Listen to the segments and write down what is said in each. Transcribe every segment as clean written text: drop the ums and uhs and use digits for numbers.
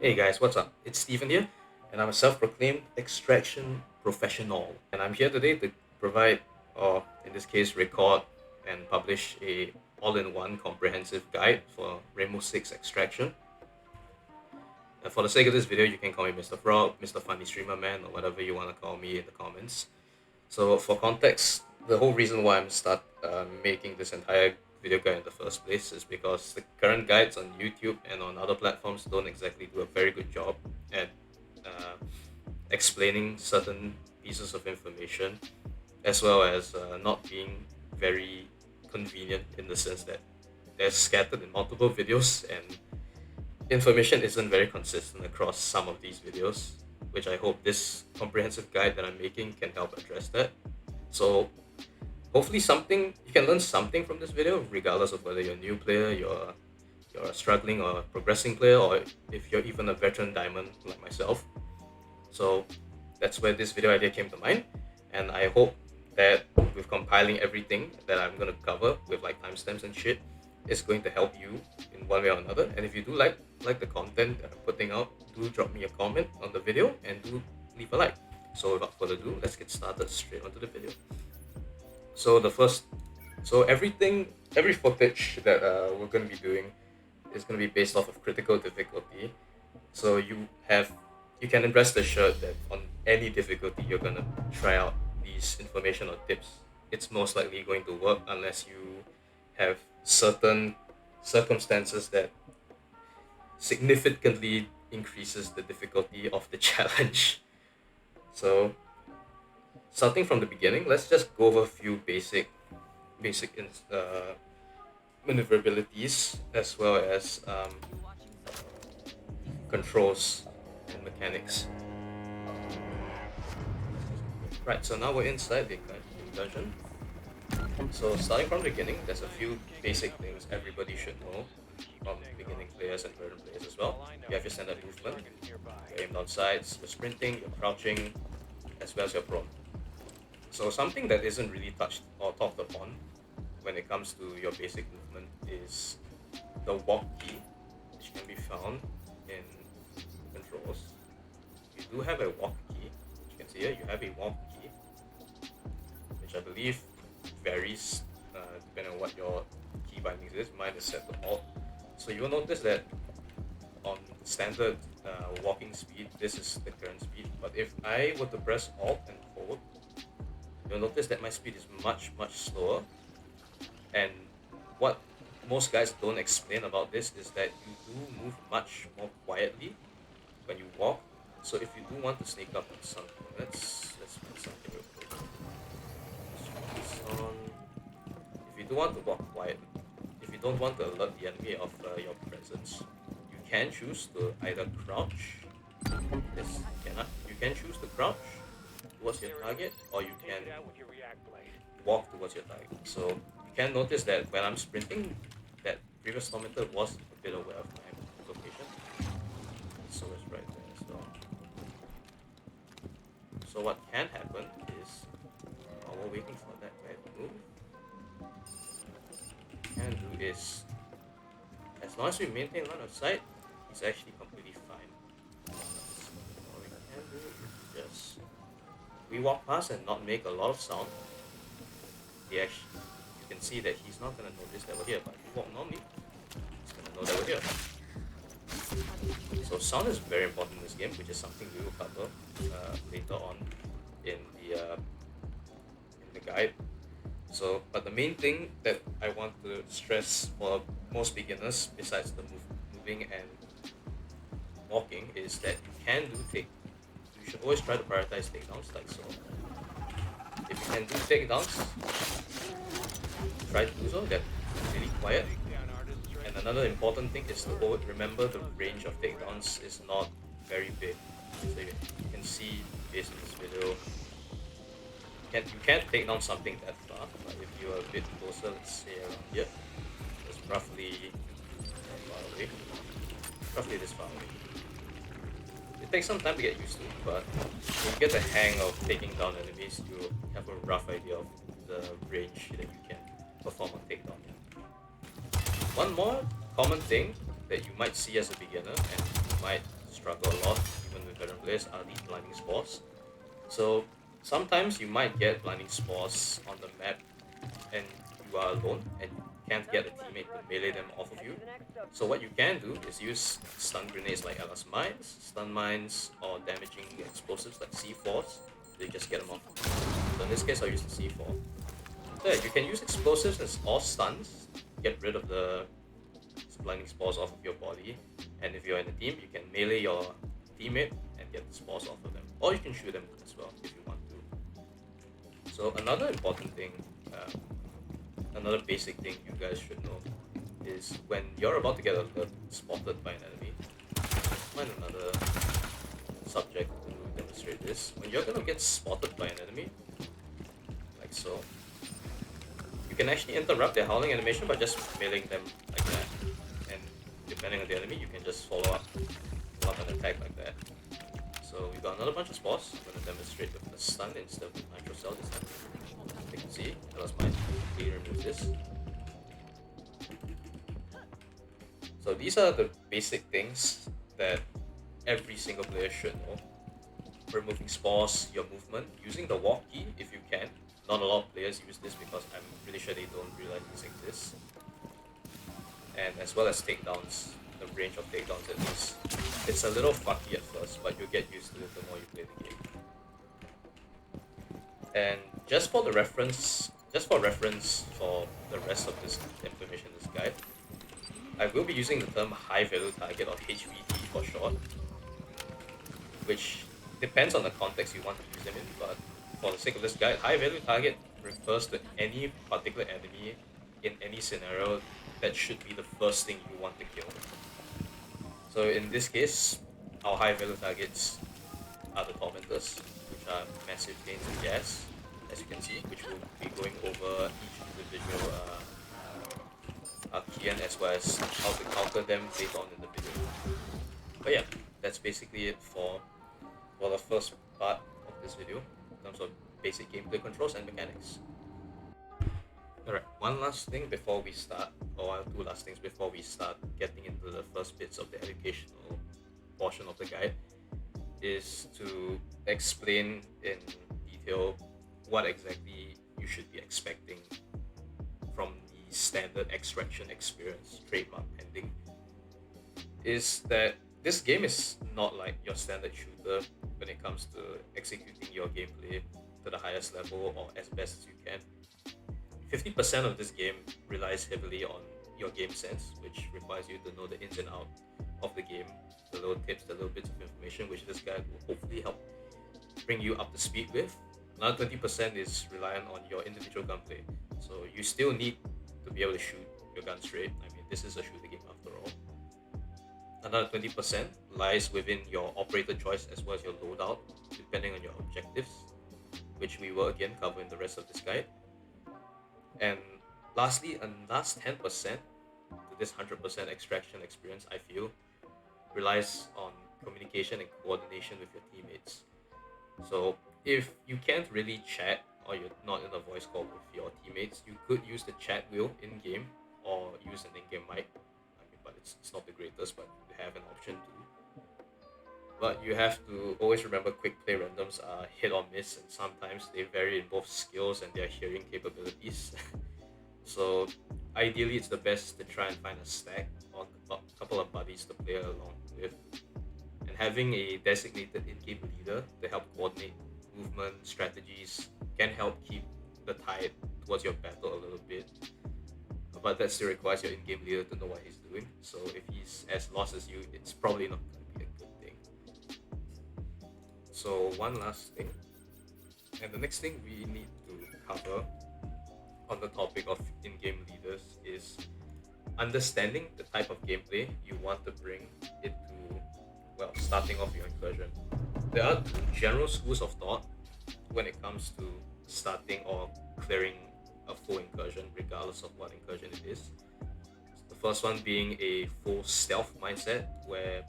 Hey guys, what's up? It's Steven here, and I'm a self-proclaimed extraction professional. And I'm here today to provide, or in this case, record and publish a all-in-one comprehensive guide for Rainbow Six extraction. And for the sake of this video, you can call me Mr. Frog, Mr. Funny Streamer Man, or whatever you want to call me in the comments. So for context, the whole reason why I'm making this entire video guide in the first place is because the current guides on YouTube and on other platforms don't exactly do a very good job at uh, explaining certain pieces of information, as well as not being very convenient in the sense that they're scattered in multiple videos and information isn't very consistent across some of these videos, which I hope this comprehensive guide that I'm making can help address that. So hopefully something you can learn something from this video, regardless of whether you're a new player, you're a struggling or progressing player, or if you're even a veteran diamond like myself. So that's where this video idea came to mind, and I hope that with compiling everything that I'm gonna cover with like timestamps and shit, it's going to help you in one way or another. And if you do like the content that I'm putting out, do drop me a comment on the video and do leave a like. So without further ado, let's get started straight onto the video. So every footage that we're going to be doing is going to be based off of critical difficulty. So you can rest assured that on any difficulty you're going to try out these information or tips, it's most likely going to work unless you have certain circumstances that significantly increases the difficulty of the challenge. So starting from the beginning, let's just go over a few basic maneuverabilities as well as controls and mechanics. Right, so now we're inside the inversion. So starting from the beginning, there's a few basic things everybody should know from beginning players and veteran players as well. You have your standard movement, your aim down sights, your sprinting, your crouching, as well as your prone. So something that isn't really touched or talked upon when it comes to your basic movement is the walk key, which can be found in controls. You do have a walk key, which you can see here. You have a walk key, which I believe varies depending on what your key bindings is. Mine is set to Alt. So you'll notice that on standard walking speed, this is the current speed. But if I were to press Alt and hold, you'll notice that my speed is much slower. And what most guys don't explain about this is that you do move much more quietly when you walk. So if you do want to sneak up on something, let's put something real quick. Let's try this on. If you do want to walk quietly, if you don't want to alert the enemy of your presence, you can choose to either crouch. Yes, you can choose to crouch towards your target, or you can walk towards your target. So you can notice that when I'm sprinting, that previous Tormentor was a bit aware of my location. So it's right there as well. So what can happen is, while we're waiting for that guy to move, what we can do is, as long as we maintain line of sight, he's actually completely fine. What we can do is just, we walk past and not make a lot of sound. You can see that he's not going to notice that we're here, but if we walk normally, he's going to know that we're here. So sound is very important in this game, which is something we will cover later on in the guide. So, but the main thing that I want to stress for most beginners, besides the moving and walking, is that you should always try to prioritize takedowns, like so. If you can do takedowns, try to do so, get really quiet. And another important thing is to remember the range of takedowns is not very big. So you can see based on this video, you can't take down something that far, but if you're a bit closer, let's say around here, it's roughly this far away. It takes some time to get used to, but when you get the hang of taking down enemies, you have a rough idea of the range that you can perform on takedown. One more common thing that you might see as a beginner and you might struggle a lot, even with veteran players, are these blinding spores. So sometimes you might get blinding spores on the map and you are alone and you can't get a teammate to melee them off of you. So what you can do is use stun grenades like LS mines, stun mines, or damaging explosives like C4s. So you just get them off. So in this case, I'll use the C4. So yeah, you can use explosives or stuns, get rid of the blinding spores off of your body. And if you're in a team, you can melee your teammate and get the spores off of them. Or you can shoot them as well if you want to. So another important thing, another basic thing you guys should know is when you're about to get spotted by an enemy, find another subject to demonstrate this. When you're gonna get spotted by an enemy, like so, you can actually interrupt their howling animation by just meleeing them like that. And depending on the enemy, you can just follow up an attack like that. So we got another bunch of spores. I'm gonna demonstrate with the stun instead of the nitro cell this time. You can see that was my completely remove this. So these are the basic things that every single player should know. Removing spores, your movement, using the walk key if you can. Not a lot of players use this because I'm pretty sure they don't realize this exists. And as well as takedowns, the range of takedowns at least. It's a little fucky at first, but you'll get used to it the more you play the game. And just for reference for the rest of this information in this guide, I will be using the term high value target or HVT for short, which depends on the context you want to use them in, but for the sake of this guide, high value target refers to any particular enemy in any scenario that should be the first thing you want to kill. So in this case, our high value targets are the tormentors, which are massive gains in gas, as you can see, which will be going over each individual Archaean as well as how to counter them later on in the video. But yeah, that's basically it for the first part of this video in terms of basic gameplay controls and mechanics. Alright, one last thing before we start, or two last things before we start getting into the first bits of the educational portion of the guide, is to explain in detail what exactly you should be expecting from the standard extraction experience, trademark pending. Is that this game is not like your standard shooter when it comes to executing your gameplay to the highest level or as best as you can. 50% of this game relies heavily on your game sense, which requires you to know the ins and outs of the game, the little tips, the little bits of information, which this guide will hopefully help bring you up to speed with. Another 20% is reliant on your individual gunplay. So you still need to be able to shoot your gun straight. I mean, this is a shooter game after all. Another 20% lies within your operator choice as well as your loadout, depending on your objectives, which we will again cover in the rest of this guide. And lastly, a last 10% to this 100% extraction experience, I feel, relies on communication and coordination with your teammates. So if you can't really chat or you're not in a voice call with your teammates, you could use the chat wheel in-game or use an in-game mic. I mean, but it's not the greatest, but you have an option too. But you have to always remember quick play randoms are hit or miss, and sometimes they vary in both skills and their hearing capabilities. So ideally it's the best to try and find a stack or a couple of buddies to play along with. And having a designated in-game leader to help coordinate movement strategies can help keep the tide towards your battle a little bit. But that still requires your in-game leader to know what he's doing. So if he's as lost as you, it's probably not going to be a good thing. So one last thing, and the next thing we need to cover on the topic of in-game leaders is understanding the type of gameplay you want to bring into, well, starting off your incursion. There are two general schools of thought when it comes to starting or clearing a full incursion, regardless of what incursion it is. The first one being a full stealth mindset, where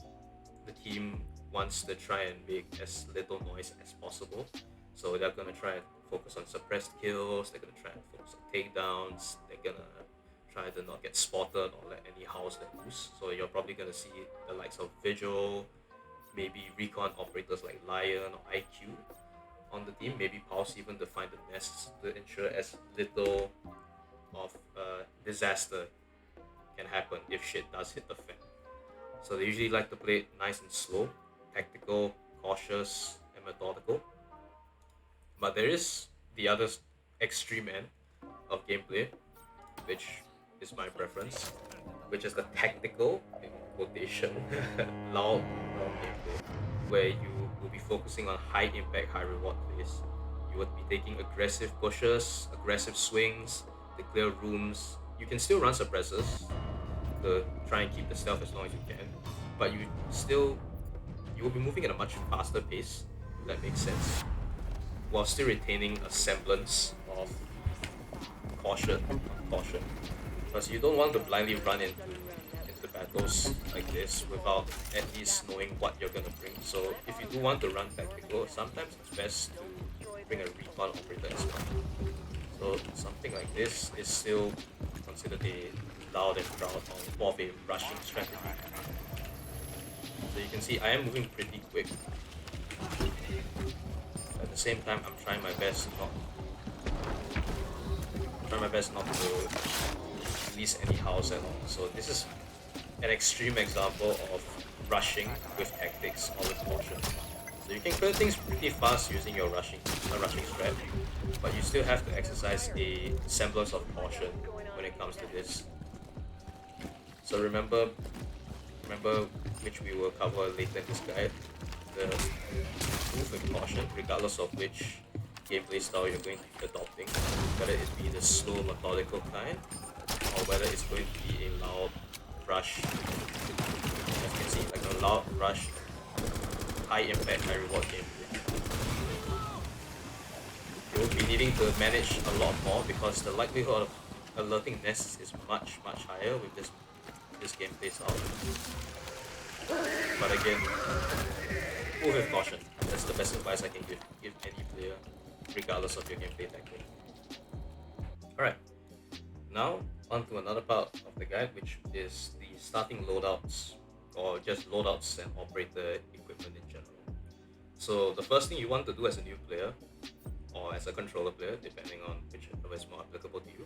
the team wants to try and make as little noise as possible. So they're going to try and focus on suppressed kills, they're going to try and focus on takedowns, they're going to try to not get spotted or let any house let loose. So you're probably going to see the likes of Vigil, maybe recon operators like Lion or IQ on the team, maybe Pulse even to find the nests to ensure as little of disaster can happen if shit does hit the fan. So they usually like to play it nice and slow, tactical, cautious, and methodical. But there is the other extreme end of gameplay, which is my preference, which is the tactical, in quotation, loud gameplay, where you will be focusing on high impact, high reward plays. You would be taking aggressive pushes, aggressive swings to clear rooms. You can still run suppressors to try and keep the stealth as long as you can, but you will be moving at a much faster pace, if that makes sense, while still retaining a semblance of caution, because you don't want to blindly run into battles like this without at least knowing what you're gonna bring. So if you do want to run tactical, sometimes it's best to bring a recon operator as well. So something like this is still considered a loud and proud or more of a rushing strategy. So you can see I am moving pretty quick. At the same time, I'm trying my best not to release any house at all. So this is an extreme example of rushing with tactics or with caution. So you can clear things pretty fast using your rushing strat, but you still have to exercise a semblance of caution when it comes to this. So remember which we will cover later in this guide, the move with caution, regardless of which gameplay style you're going to be adopting, whether it be the slow methodical kind or whether it's going to be a loud rush. As you can see, like a loud rush, high impact, high reward gameplay. You'll be needing to manage a lot more because the likelihood of alerting nests is much higher with this gameplay style. But again, move with caution. That's the best advice I can give any player, regardless of your gameplay tactic. Alright, now on to another part of the guide, which is the starting loadouts, or just loadouts and operator equipment in general. So the first thing you want to do as a new player, or as a controller player, depending on whichever is more applicable to you,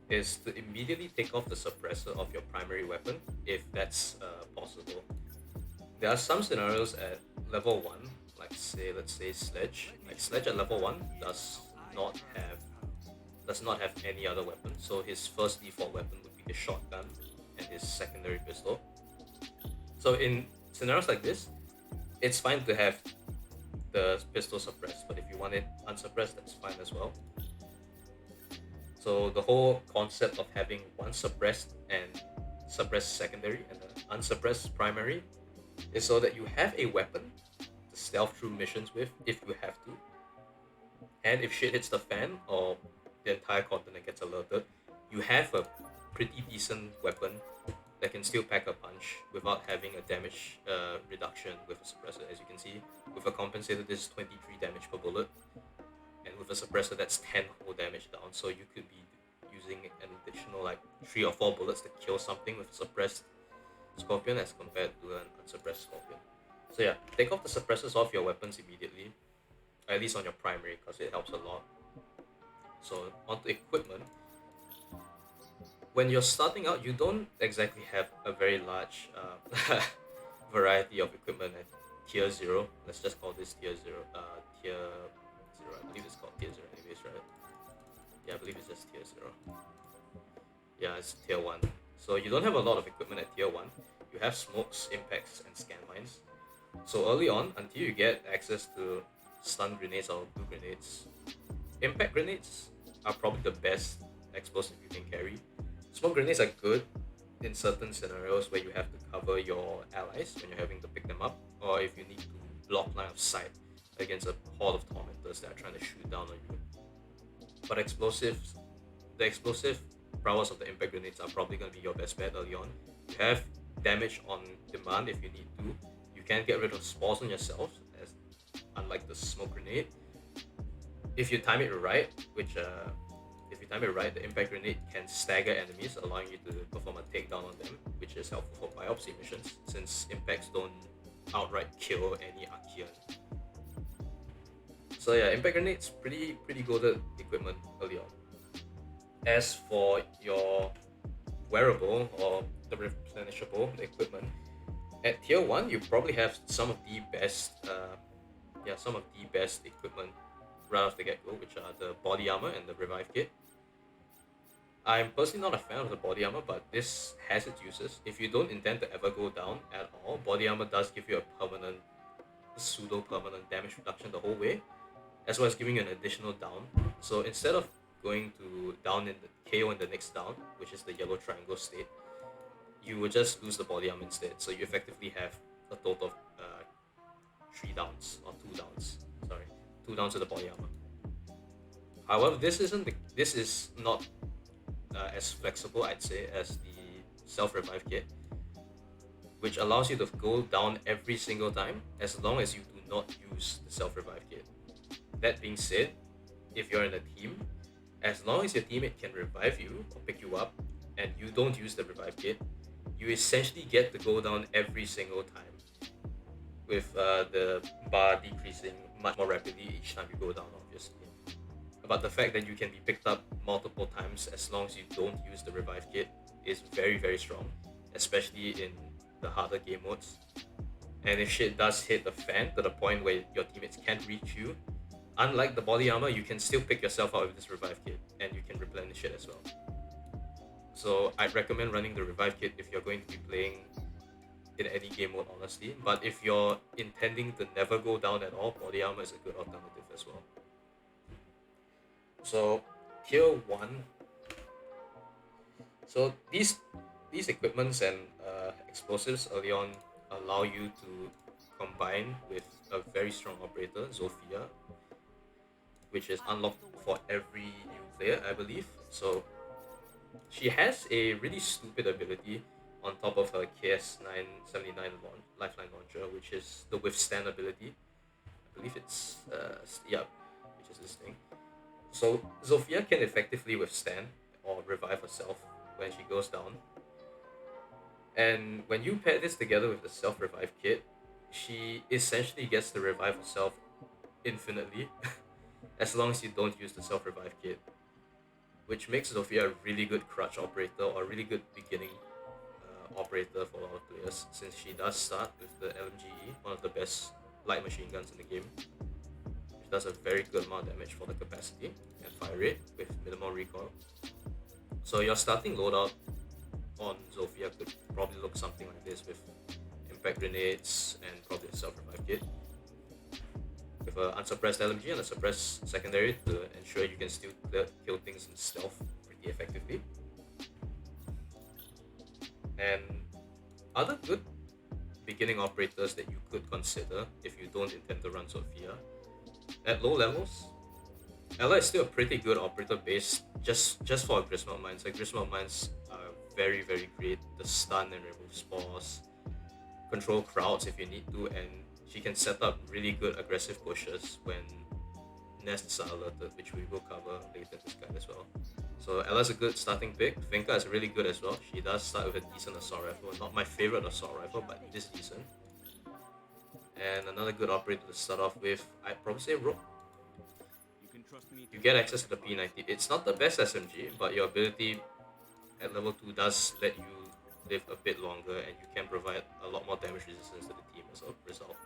is to immediately take off the suppressor of your primary weapon, if that's possible. There are some scenarios at level 1, let's say Sledge. Like Sledge at level 1 does not have any other weapon, so his first default weapon would be the shotgun and his secondary pistol. So in scenarios like this, it's fine to have the pistol suppressed, but if you want it unsuppressed, that's fine as well. So the whole concept of having one suppressed and suppressed secondary and an unsuppressed primary is so that you have a weapon to stealth through missions with if you have to. And if shit hits the fan or the entire continent gets alerted, you have a pretty decent weapon that can still pack a punch without having a damage reduction with a suppressor. As you can see, with a compensator, this is 23 damage per bullet, and with a suppressor, that's 10 whole damage down. So you could be using an additional like 3 or 4 bullets to kill something with a suppressed Scorpion as compared to an unsuppressed Scorpion. So yeah, take off the suppressors off your weapons immediately, at least on your primary, because it helps a lot. So onto equipment. When you're starting out, you don't exactly have a very large variety of equipment at tier 0. Let's just call this tier 0. Tier 0, I believe it's called tier 0 anyways, right? Yeah, I believe it's just tier 0. Yeah, it's tier 1. So you don't have a lot of equipment at tier 1. You have smokes, impacts, and scan mines. So early on, until you get access to stun grenades or blue grenades, impact grenades are probably the best explosive you can carry. Smoke grenades are good in certain scenarios where you have to cover your allies when you're having to pick them up, or if you need to block line of sight against a horde of tormentors that are trying to shoot down on you. But the explosive prowess of the impact grenades are probably going to be your best bet early on. You have damage on demand if you need to. You can get rid of spores on yourself, as unlike the smoke grenade. If you time it right, the impact grenade can stagger enemies, allowing you to perform a takedown on them, which is helpful for biopsy missions, since impacts don't outright kill any Archaean. So yeah, impact grenades pretty goated equipment early on. As for your wearable or the replenishable equipment, at tier 1 you probably have some of the best equipment right off the get-go, which are the body armor and the revive kit. I'm personally not a fan of the body armor, but this has its uses. If you don't intend to ever go down at all, body armor does give you a pseudo-permanent damage reduction the whole way, as well as giving you an additional down. So instead of going to down in the KO in the next down, which is the yellow triangle state, you will just lose the body armor instead. So you effectively have a total of 3 downs or 2 downs. Sorry, 2 downs to the body armor. However, this is not as flexible, I'd say, as the self-revive kit, which allows you to go down every single time as long as you do not use the self-revive kit. That being said, if you're in a team, as long as your teammate can revive you or pick you up and you don't use the revive kit, you essentially get to go down every single time, with the bar decreasing much more rapidly each time you go down, obviously. But the fact that you can be picked up multiple times as long as you don't use the revive kit is very, very strong, especially in the harder game modes. And if shit does hit the fan to the point where your teammates can't reach you, unlike the body armor, you can still pick yourself out with this revive kit and you can replenish it as well. So I'd recommend running the revive kit if you're going to be playing in any game mode, honestly. But if you're intending to never go down at all, body armor is a good alternative as well. So tier 1. So these equipments and explosives early on allow you to combine with a very strong operator, Zofia, which is unlocked for every new player, I believe. So she has a really stupid ability on top of her KS979 lifeline launcher, which is the withstand ability. I believe it's which is this thing. So Zofia can effectively withstand or revive herself when she goes down. And when you pair this together with the self-revive kit, she essentially gets to revive herself infinitely as long as you don't use the self-revive kit, which makes Zofia a really good crutch operator or a really good beginning operator for a lot of players, since she does start with the LMGE, one of the best light machine guns in the game, which does a very good amount of damage for the capacity and fire rate with minimal recoil. So your starting loadout on Zofia could probably look something like this, with impact grenades and probably a self-revive kit, with an unsuppressed LMG and a suppressed secondary to ensure you can still kill things in stealth pretty effectively. And other good beginning operators that you could consider if you don't intend to run Zofia, at low levels, Ella is still a pretty good operator based just for Gristmelt Mines. Like, Gristmelt Mines are very, very great to stun and remove spores, control crowds if you need to, and she can set up really good aggressive pushes when nests are alerted, which we will cover later in this guide as well. So Ella's a good starting pick. Finka is really good as well. She does start with a decent assault rifle. Not my favorite assault rifle, but it is decent. And another good operator to start off with, I'd probably say Rook. You get access to the P90. It's not the best SMG, but your ability at level 2 does let you live a bit longer, and you can provide a lot more damage resistance to the team as a result.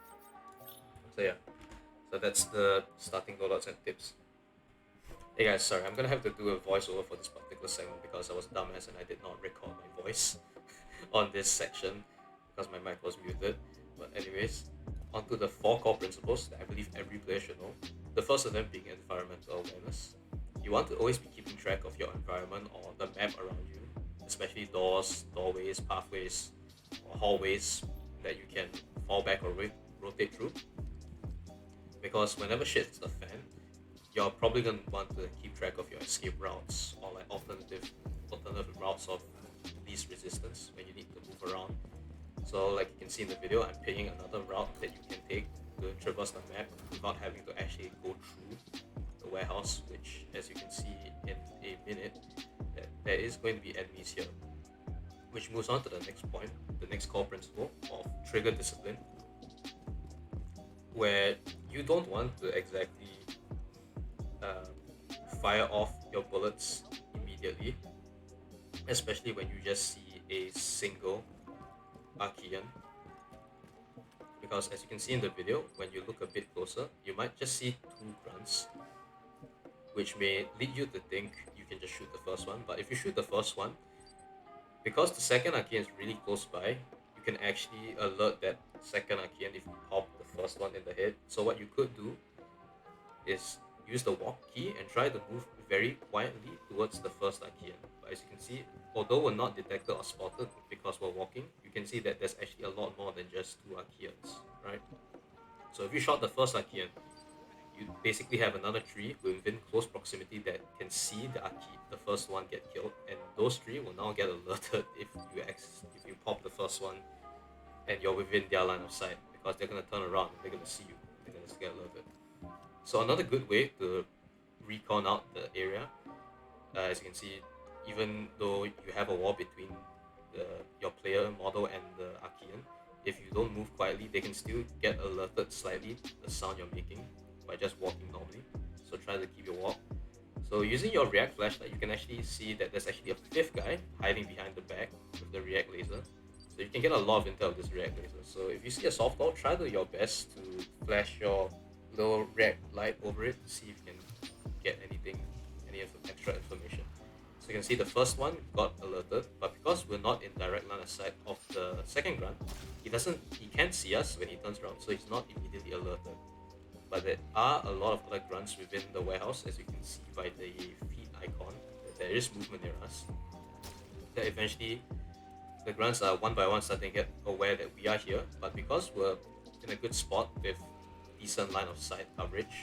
So yeah, so that's the starting loadouts and tips. Hey guys, sorry, I'm gonna have to do a voiceover for this particular segment because I was a dumbass and I did not record my voice on this section because my mic was muted. But anyways, onto the 4 core principles that I believe every player should know. The first of them being environmental awareness. You want to always be keeping track of your environment or the map around you, especially doors, doorways, pathways, or hallways that you can fall back or rotate through. Because whenever shit hits the fan, you're probably going to want to keep track of your escape routes or like alternative routes of least resistance when you need to move around. So like you can see in the video, I'm picking another route that you can take to traverse the map without having to actually go through the warehouse, which, as you can see in a minute, there is going to be enemies here. Which moves on to the next point, the next core principle of trigger discipline. where you don't want to exactly uh, fire off your bullets immediately, especially when you just see a single Archaean. Because as you can see in the video, when you look a bit closer, you might just see two grunts, which may lead you to think you can just shoot the first one. But if you shoot the first one, because the second Archaean is really close by, you can actually alert that second Archaean if you pop the first one in the head. So what you could do is use the walk key and try to move very quietly towards the first Archaean. But as you can see, although we're not detected or spotted because we're walking, you can see that there's actually a lot more than just two Archaeans, right? So if you shot the first Archaean, you basically have another tree within close proximity that can see the first one get killed, and those three will now get alerted if you pop the first one and you're within their line of sight, because they're gonna turn around and they're gonna see you. They're gonna get alerted. So another good way to recon out the area, as you can see, even though you have a wall between your player model and the Archaean, if you don't move quietly, they can still get alerted slightly to the sound you're making by just walking normally. So try to keep your walk. So using your React flashlight, you can actually see that there's actually a fifth guy hiding behind the back with the React laser. So you can get a lot of intel with this React laser. So if you see a soft call, try to do your best to flash your little React light over it to see if you can get any extra information. So you can see the first one got alerted, but because we're not in direct line of sight of the second grunt, he can't see us when he turns around, so he's not immediately alerted. But there are a lot of other grunts within the warehouse, as you can see by the feet icon. There is movement near us. That eventually, the grunts are one by one starting to get aware that we are here. But because we're in a good spot with decent line of sight coverage,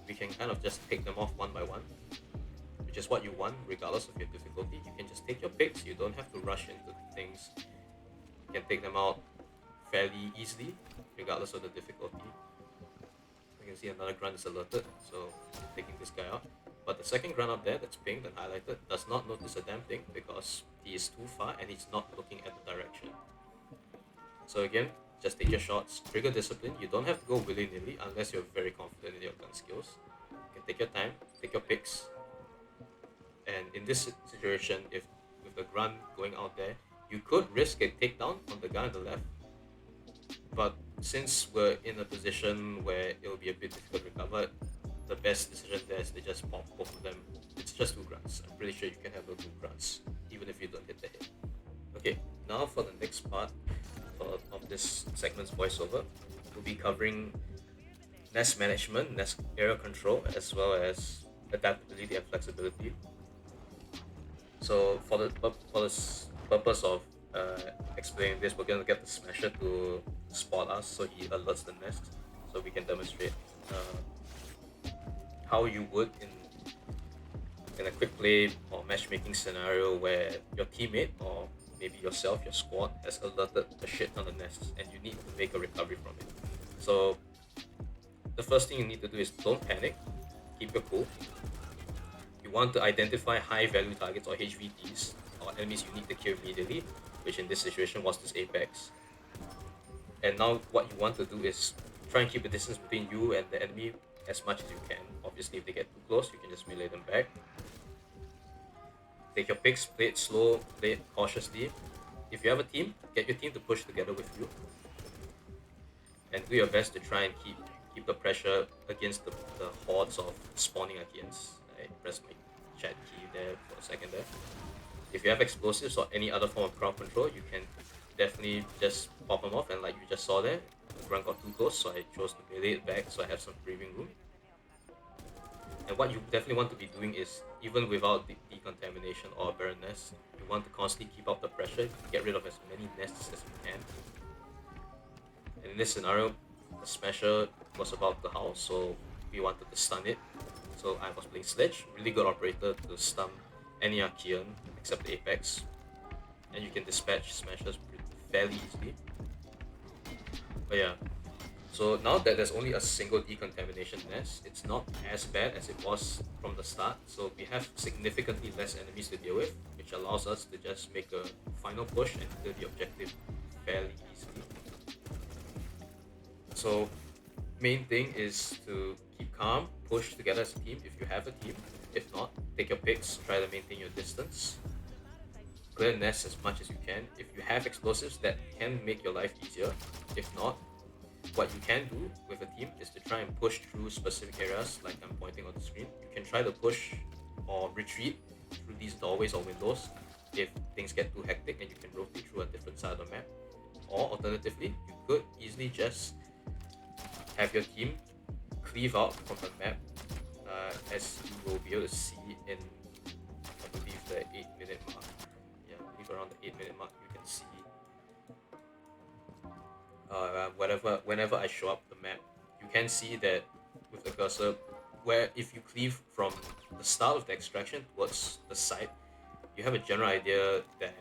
we can kind of just take them off one by one, which is what you want regardless of your difficulty. You can just take your picks. You don't have to rush into things. You can take them out fairly easily regardless of the difficulty. You can see another grunt is alerted, so taking this guy out. But the second grunt up there that's pinged and highlighted does not notice a damn thing because he is too far and he's not looking at the direction. So again, just take your shots, trigger discipline. You don't have to go willy-nilly unless you're very confident in your gun skills. You can take your time, take your picks. And in this situation, if with the grunt going out there, you could risk a takedown on the guy on the left. But since we're in a position where it'll be a bit difficult to recover, the best decision there is to just pop both of them. It's just two grunts. I'm pretty sure you can handle two grunts, even if you don't hit the hit. Okay, now for the next part of this segment's voiceover, we'll be covering nest management, nest area control, as well as adaptability and flexibility. So for the purpose of explaining this, we're going to get the smasher to spot us so he alerts the nest, so we can demonstrate how you would in a quick play or matchmaking scenario where your teammate or maybe yourself, your squad, has alerted a shit ton of nests and you need to make a recovery from it. So the first thing you need to do is don't panic, keep your cool. You want to identify high value targets or HVTs or enemies you need to kill immediately, which in this situation was this Apex. And now what you want to do is try and keep the distance between you and the enemy as much as you can. Obviously, if they get too close, you can just melee them back. Take your picks, play it slow, play it cautiously. If you have a team, get your team to push together with you. And do your best to try and keep the pressure against the hordes of spawning Archaeans. I pressed my chat key there for a second there. If you have explosives or any other form of crowd control, you can definitely just pop them off. And like you just saw there, the grunt got too close, so I chose to melee it back so I have some breathing room. And what you definitely want to be doing is, even without the decontamination or barren nests, you want to constantly keep up the pressure, get rid of as many nests as you can. And in this scenario, the smasher was about to howl, so we wanted to stun it. So I was playing Sledge, really good operator to stun any Archaean except the Apex. And you can dispatch smashers fairly easily. But yeah, so now that there's only a single decontamination nest, it's not as bad as it was from the start. So we have significantly less enemies to deal with, which allows us to just make a final push and clear the objective fairly easily. So main thing is to keep calm, push together as a team if you have a team. If not, take your picks, try to maintain your distance. Clear nests as much as you can. If you have explosives, that can make your life easier. If not, what you can do with a team is to try and push through specific areas like I'm pointing on the screen. You can try to push or retreat through these doorways or windows if things get too hectic, and you can rotate through a different side of the map. Or alternatively, you could easily just have your team cleave out from the map, as you will be able to see in, I believe, the 8-minute mark. Yeah, I believe around the 8-minute mark you can see whenever I show up the map, you can see that with the cursor, where if you cleave from the start of the extraction towards the side, you have a general idea that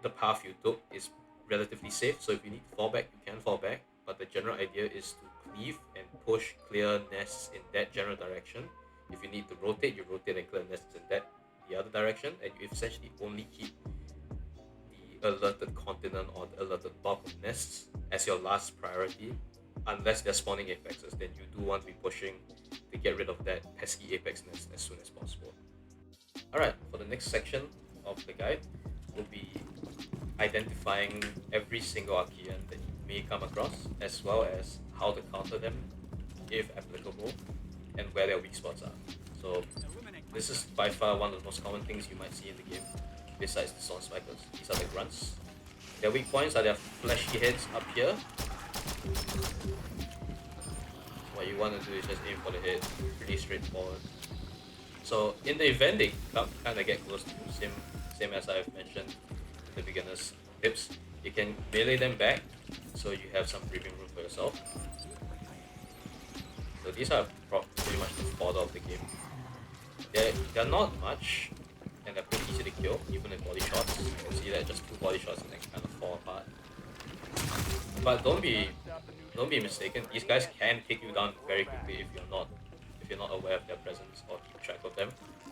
the path you took is relatively safe. So if you need to fall back, you can fall back, but the general idea is to cleave and push clear nests in that general direction. If you need to rotate, you rotate and clear nests in the other direction, and you essentially only keep the alerted continent or the alerted bulk of nests as your last priority, unless they're spawning apexes. Then you do want to be pushing to get rid of that pesky apex nest as soon as possible. Alright, for the next section of the guide, we'll be identifying every single Archaean that you may come across, as well as how to counter them if applicable, and where their weak spots are. So this is by far one of the most common things you might see in the game, besides the Storm Spikers. These are the grunts. Their weak points are their fleshy heads up here. What you want to do is just aim for the head, pretty straightforward. So in the event they kind of get close to you, same as I've mentioned in the beginner's tips, you can melee them back so you have some breathing room for yourself. So these are pretty much the fodder of the game. They're not much, and they're pretty easy to kill, even with body shots. You can see that just 2 body shots and they kind of fall apart. But don't be mistaken, these guys can take you down very quickly if you're not aware of their presence or keep track of them,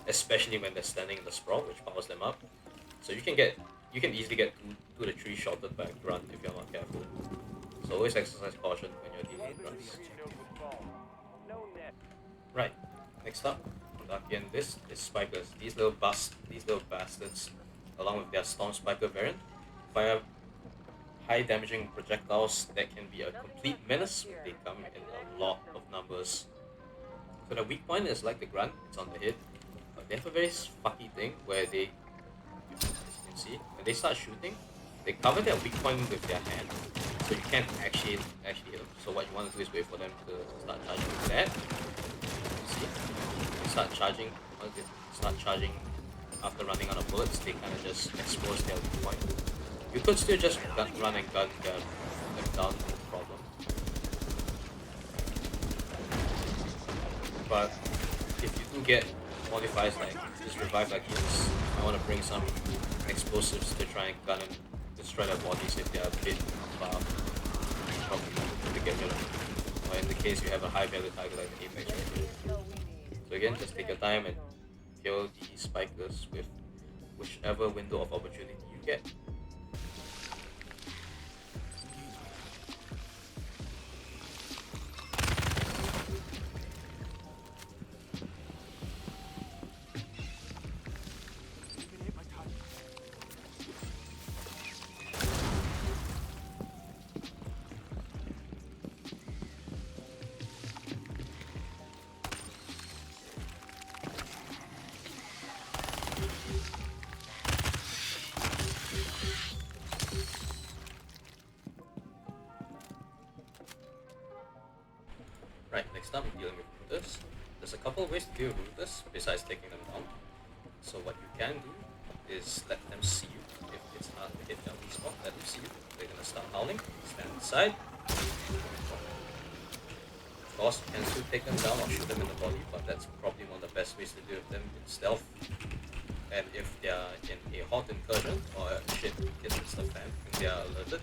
especially when they're standing in the sprawl, which powers them up. So you can easily get 2 to 3 shotted by a grunt if you're not careful. So always exercise caution when you're dealing with grunts. Right, next up, Archaean, this is Spikers. These little bastards, along with their Storm Spiker variant, fire high damaging projectiles that can be a complete menace when they come in a lot of numbers. So the weak point is like the grunt, it's on the head. But they have a very fucky thing where they, as you can see, when they start shooting, they cover their weak point with their hand, so you can't actually hit them. So what you want to do is wait for them to start charging with that. You see, they start charging after running out of bullets. They kind of just expose their weak point. You could still just run and gun them down, no problem. But if you do get modifiers like this revive like this, I want to bring some explosives to try and gun and destroy their bodies if they are a bit far from to get rid of them. Or in the case you have a high value target like the Apex right here. So again, just take your time and kill the spikers with whichever window of opportunity you get. Right, next up we're dealing with rooters. There's a couple of ways to deal with rooters besides taking them down. So what you can do is let them see you. If it's hard to hit their weak spot, let them see you. They're gonna start howling, stand aside. Of course, you can still take them down or shoot them in the body, but that's probably one of the best ways to deal with them in stealth. And if they're in a hot incursion or shit hits the fan and they are alerted,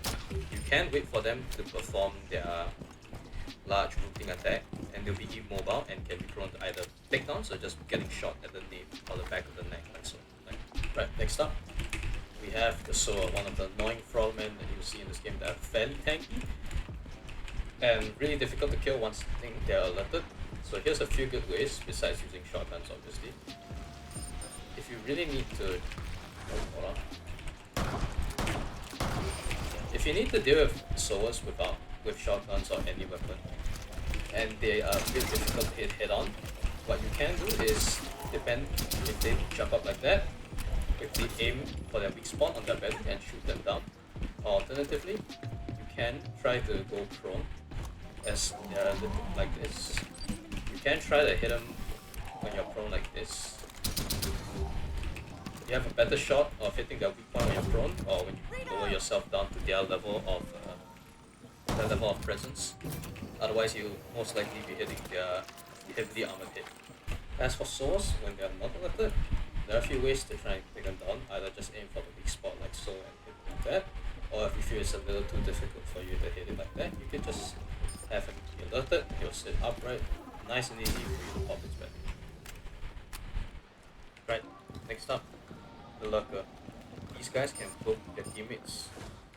you can wait for them to perform their large rooting attack, and they'll be immobile and can be prone to either takedowns or just getting shot at the nape or the back of the neck, like so. Right, next up, we have the Soa, one of the annoying frogmen that you'll see in this game that are fairly tanky. and really difficult to kill once I think they're alerted. So here's a few good ways besides using shotguns, obviously. If you really need to, hold on. If you need to deal with sowers with shotguns or any weapon, and they are a bit difficult to hit head on, what you can do is depend if they jump up like that, quickly aim for their weak spot on their belly and shoot them down. Or alternatively, you can try to go prone as they're like this. You can try to hit them when you're prone like this. You have a better shot of hitting their weak point when you're prone, or when you lower yourself down to their level of presence. Otherwise, you'll most likely be hitting their heavily armored head. As for swords, when they're not alerted, there are a few ways to try and take them down. Either just aim for the weak spot like so and hit it like that, or if you feel it's a little too difficult for you to hit it like that, you can just have him be alerted, he'll sit upright, nice and easy for you to pop his belly. Right, next up, the lurker. These guys can poke their teammates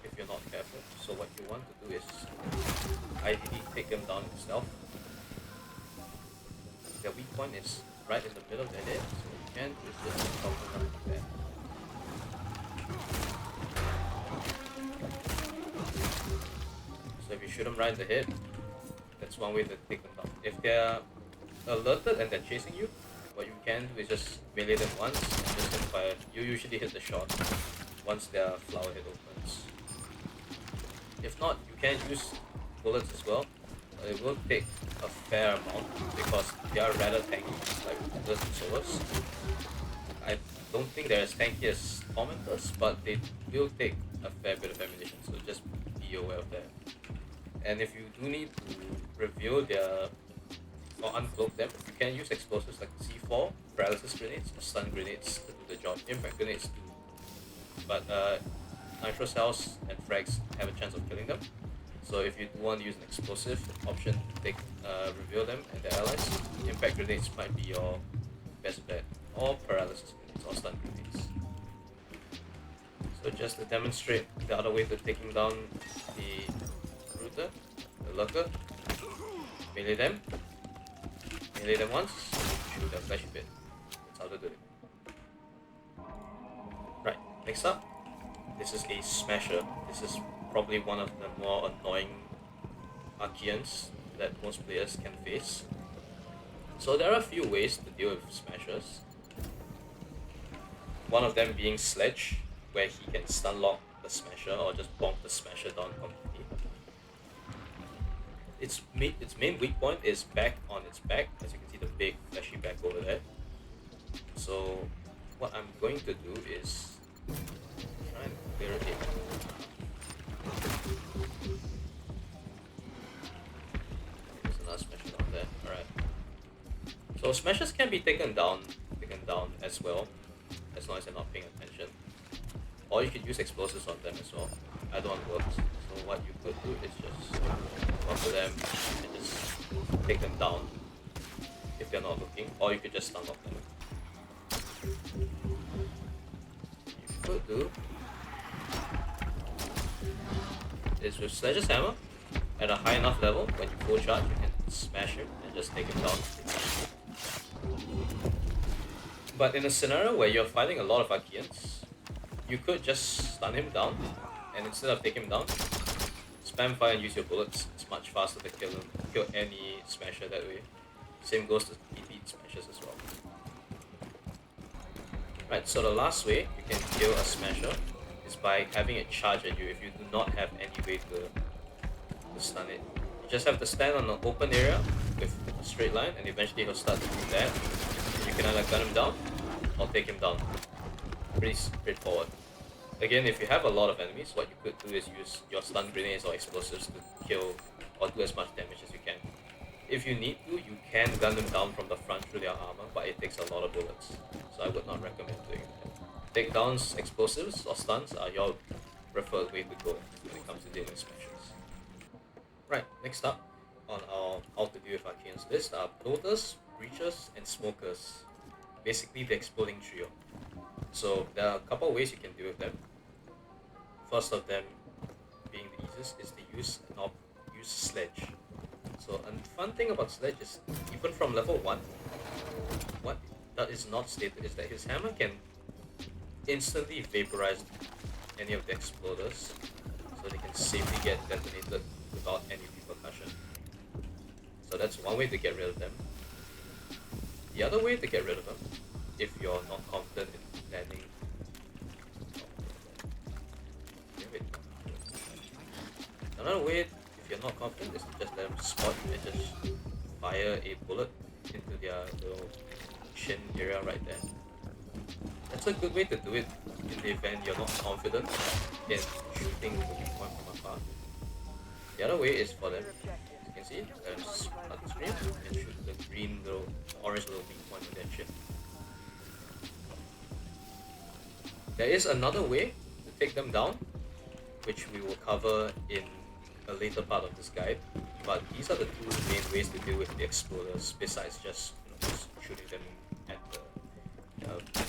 if you're not careful, so what you want to do is ideally take them down in stealth. Their weak point is right in the middle of their head, so you can just pop them up like that. So if you shoot them right in the head, that's one way to take them down. If they're alerted and they're chasing you, what you can do is just melee them once and just fire. You usually hit the shot once their flower head opens. If not, you can use bullets as well. It will take a fair amount because they are rather tanky, like bullets and swords. I don't think they're as tanky as tormentors, but they will take a fair bit of ammunition, so just be aware of that. And if you do need to reveal their or uncloak them, you can use explosives like C4, paralysis grenades, or stun grenades to do the job. Impact grenades too, but nitro cells and frags have a chance of killing them. So if you do want to use an explosive option to take reveal them and their allies, impact grenades might be your best bet, or paralysis grenades or stun grenades. So just to demonstrate the other way to taking down the router, the lurker, melee them once, shoot their flesh bit. That's how to do it. Right, next up, this is a smasher. This is probably one of the more annoying Archaeans that most players can face. So there are a few ways to deal with smashers. One of them being Sledge, where he can stun lock the smasher or just bonk the smasher down completely. Its main weak point is back on its back, as you can see the big fleshy back over there. So what I'm going to do is try and clear it. There's another smasher down there. Alright. So smashers can be taken down as well, as long as you're not paying attention. Or you could use explosives on them as well. Either one works. So what you could do is just go after them and just take them down if they're not looking, or you could just stun lock them. You could do is with Sledge's hammer at a high enough level, when you full charge you can smash him and just take him down. But in a scenario where you're fighting a lot of Archaeans, you could just stun him down, and instead of taking him down, spam fire and use your bullets. It's much faster to kill any smasher that way. Same goes to elite smashers as well. Right, so the last way you can kill a smasher is by having it charge at you if you do not have any way to stun it. You just have to stand on an open area with a straight line, and eventually he'll start to do that. You can either gun him down or take him down. Pretty straightforward. Again, if you have a lot of enemies, what you could do is use your stun grenades or explosives to kill or do as much damage as you can. If you need to, you can gun them down from the front through their armor, but it takes a lot of bullets, so I would not recommend doing that. Takedowns, explosives, or stuns are your preferred way to go when it comes to dealing with smashers. Right, next up on our how to deal with Archaeans list are bloaters, breachers, and smokers. Basically the exploding trio. So there are a couple of ways you can deal with them. First of them being the easiest is to use use Sledge. So a fun thing about Sledge is even from level 1, what that is not stated is that his hammer can instantly vaporize any of the exploders, so they can safely get detonated without any repercussion. So that's one way to get rid of them. The other way to get rid of them, if you're not confident in landing... Another way, if you're not confident, is to just let them spot and just fire a bullet into their little chin area right there. That's a good way to do it in the event you're not confident in shooting the weak point from afar. The other way is for them, as you can see, let them start the screen and shoot the green little, orange little weak point on their chin. There is another way to take them down, which we will cover in a later part of this guide, but these are the two main ways to deal with the exploders besides just, just shooting them at the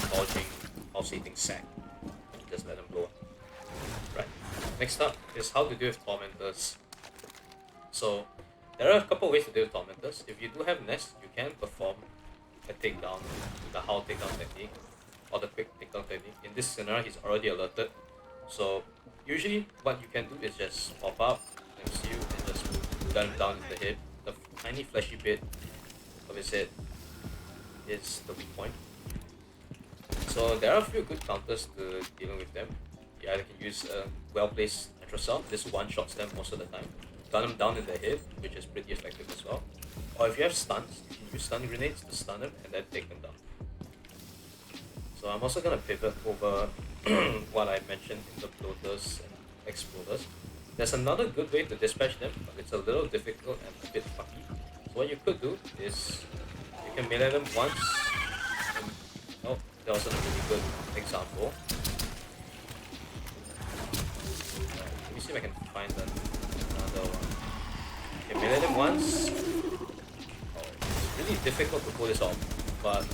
dodging, pulsating sack. Just let them blow up. Right. Next up is how to deal with tormentors. So there are a couple ways to deal with tormentors. If you do have Nest, you can perform a takedown with the Howl takedown technique or the quick takedown technique. In this scenario, he's already alerted. So usually what you can do is just pop up, MC you, and just gun him down with the head. The tiny fleshy bit of his head is the weak point. So there are a few good counters to dealing with them. You either can use a well-placed Nitro. This one-shots them most of the time. Gun them down in the head, which is pretty effective as well. Or if you have stuns, you can use stun grenades to stun them and then take them down. So I'm also going to pivot over what I mentioned in the bloaters and exploders. There's another good way to dispatch them, but it's a little difficult and a bit fucky. So what you could do is you can melee them once. And, oh, that was a really good example. Let me see if I can find another one. You can melee them once. Oh, it's really difficult to pull this off, but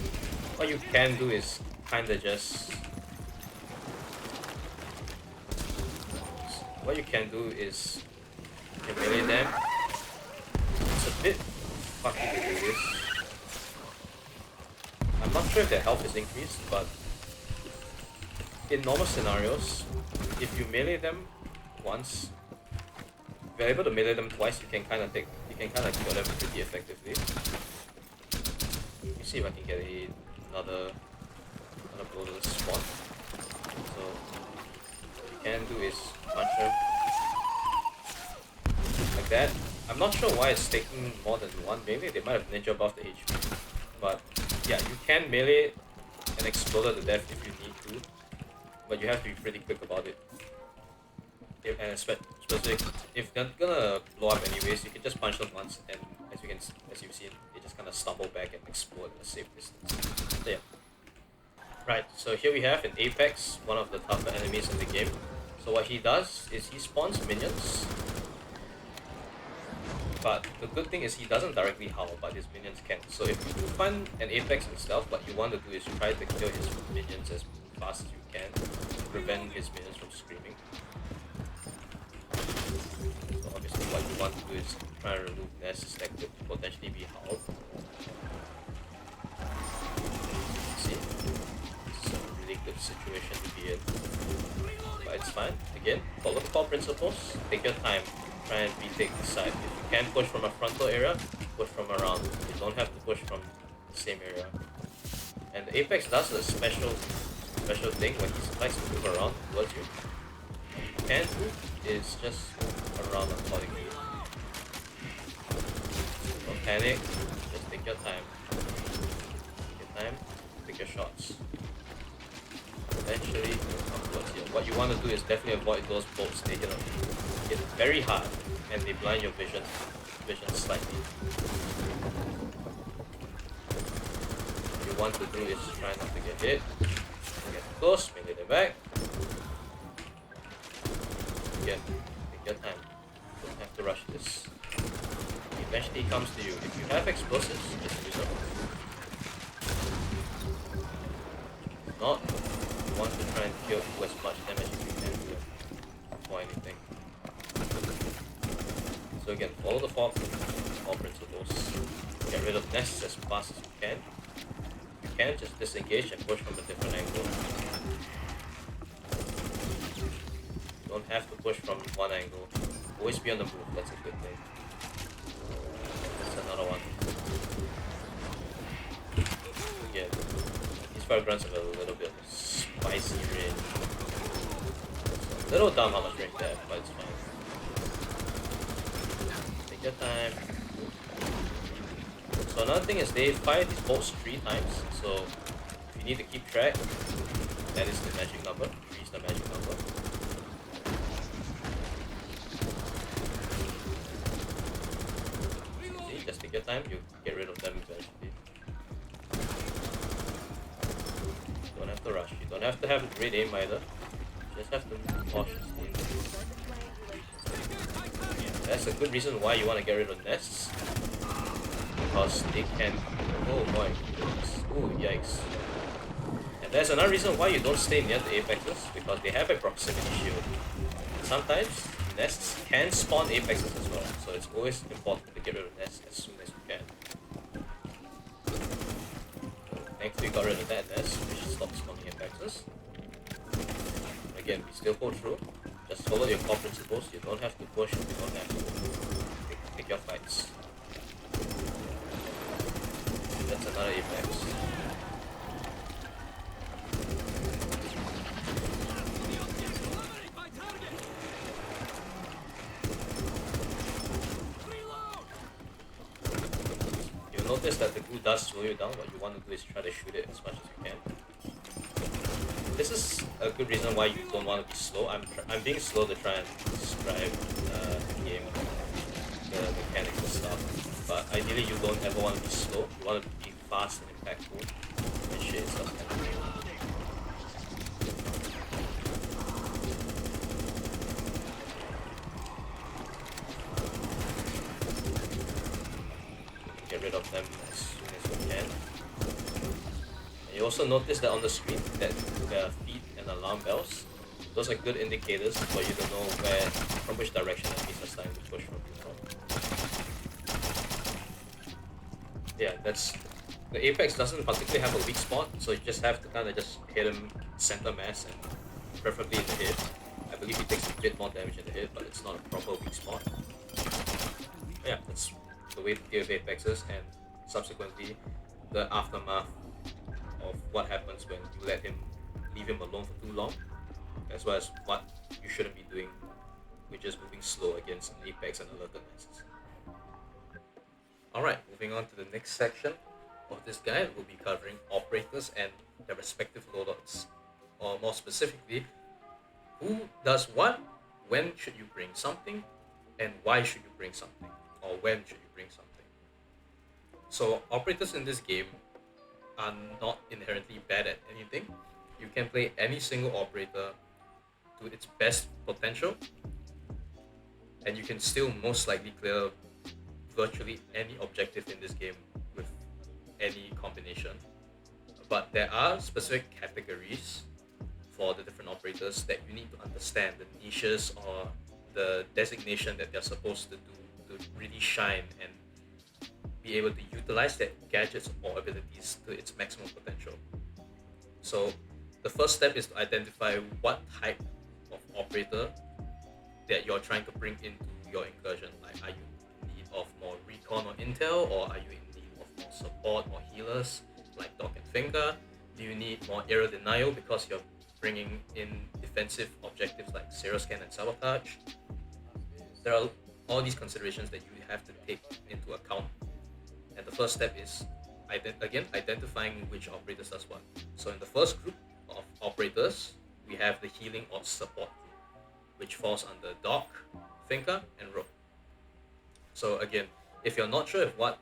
what you can do is kinda just... What you can do is you can melee them. It's a bit fucky to do this. I'm not sure if their health is increased, but in normal scenarios, if you melee them once, if you're able to melee them twice, you can kind of kill them pretty effectively. Let me see if I can get another blow to the spawn. So what you can do is punch them like that. I'm not sure why it's taking more than one. Maybe they might have ninja buffed the HP, but yeah, you can melee an exploder to death if you need to, but you have to be pretty quick about it. And especially if they're gonna blow up anyways, you can just punch them once, and as you've seen, they just kind of stumble back and explode at a safe distance. So yeah. Right, so here we have an Apex, one of the tougher enemies in the game. So what he does is he spawns minions, but the good thing is he doesn't directly howl, but his minions can. So if you do find an Apex in stealth, what you want to do is try to kill his minions as fast as you can to prevent his minions from screaming. So obviously what you want to do is try to remove nests that could potentially be howled. See? This is a really good situation to be in. But it's fine. Again, follow the core principles, take your time, try and retake the side. If you can push from a frontal area, push from around. You don't have to push from the same area. And the Apex does a special thing when he likes to move around towards you. What you can do is just move around accordingly. Don't panic, just take your time. Take your shots. Eventually, come towards you. What you want to do is definitely avoid those bolts. They hit very hard and they blind your vision slightly. What you want to do is try not to get hit. Get close, melee them back. Again, take your time. Don't have to rush this. It eventually comes to you. If you have explosives, just use them. If not, you want to try and kill as much damage as you can do before anything. So again, follow the four principles. Get rid of nests as fast as you can. You can just disengage and push from a different angle. You don't have to push from one angle. Always be on the move, that's a good thing. That's another one. Again, these fire grunts have a little bit of spicy range. It's a little dumb how much range they have, but it's fine. Take your time. So another thing is they fire these bolts 3 times, so if you need to keep track, that is the magic number. 3 is the magic number. See, just take your time, you get rid of them eventually. You don't have to rush, you don't have to have great aim either. You just have to move cautiously. Yeah, that's a good reason why you want to get rid of nests. Because they can, oh my goodness, oh yikes. And there's another reason why you don't stay near the apexes, because they have a proximity shield. Sometimes nests can spawn apexes as well, so it's always important to get rid of nests as soon as you can. Thankfully we got rid of that nest, which stopped spawning apexes. Again, we still hold through, just follow your core principles, you don't have to push, you don't have to pick your fights. That's another apex. You'll notice that the glue does slow you down. What you want to do is try to shoot it as much as you can. This is a good reason why you don't want to be slow. I'm being slow to try and describe the game, the mechanics and stuff. But ideally you don't ever want to be slow, you want to be fast and impactful and shit stuff happening. Get rid of them as soon as you can. And you also notice that on the screen that there are feet and alarm bells. Those are good indicators for you to know from which direction enemies are starting to push from you from. Yeah, that's the apex doesn't particularly have a weak spot, so you just have to kind of just hit him center mass and preferably in the head. I believe he takes a bit more damage in the head, but it's not a proper weak spot. But yeah, that's the way to deal with apexes, and subsequently the aftermath of what happens when you leave him alone for too long, as well as what you shouldn't be doing, which is moving slow against an apex and alerted nests. Alright, moving on to the next section of this guide, we'll be covering operators and their respective loadouts. Or more specifically, who does what, when should you bring something, and why should you bring something, or when should you bring something. So operators in this game are not inherently bad at anything. You can play any single operator to its best potential, and you can still most likely clear virtually any objective in this game with any combination. But there are specific categories for the different operators that you need to understand, the niches or the designation that they're supposed to do to really shine and be able to utilize their gadgets or abilities to its maximum potential. So the first step is to identify what type of operator that you're trying to bring into your incursion. Like, are you in need of more recon or intel, or are you in need of more support or healers like Doc and Finger? Do you need more aerial denial because you're bringing in defensive objectives like zero scan and sabotage? There are all these considerations that you have to take into account, and the first step is identifying which operators does what. So in the first group of operators, we have the healing or support group, which falls under Doc, Finka, and Rogue. So again, if you're not sure of what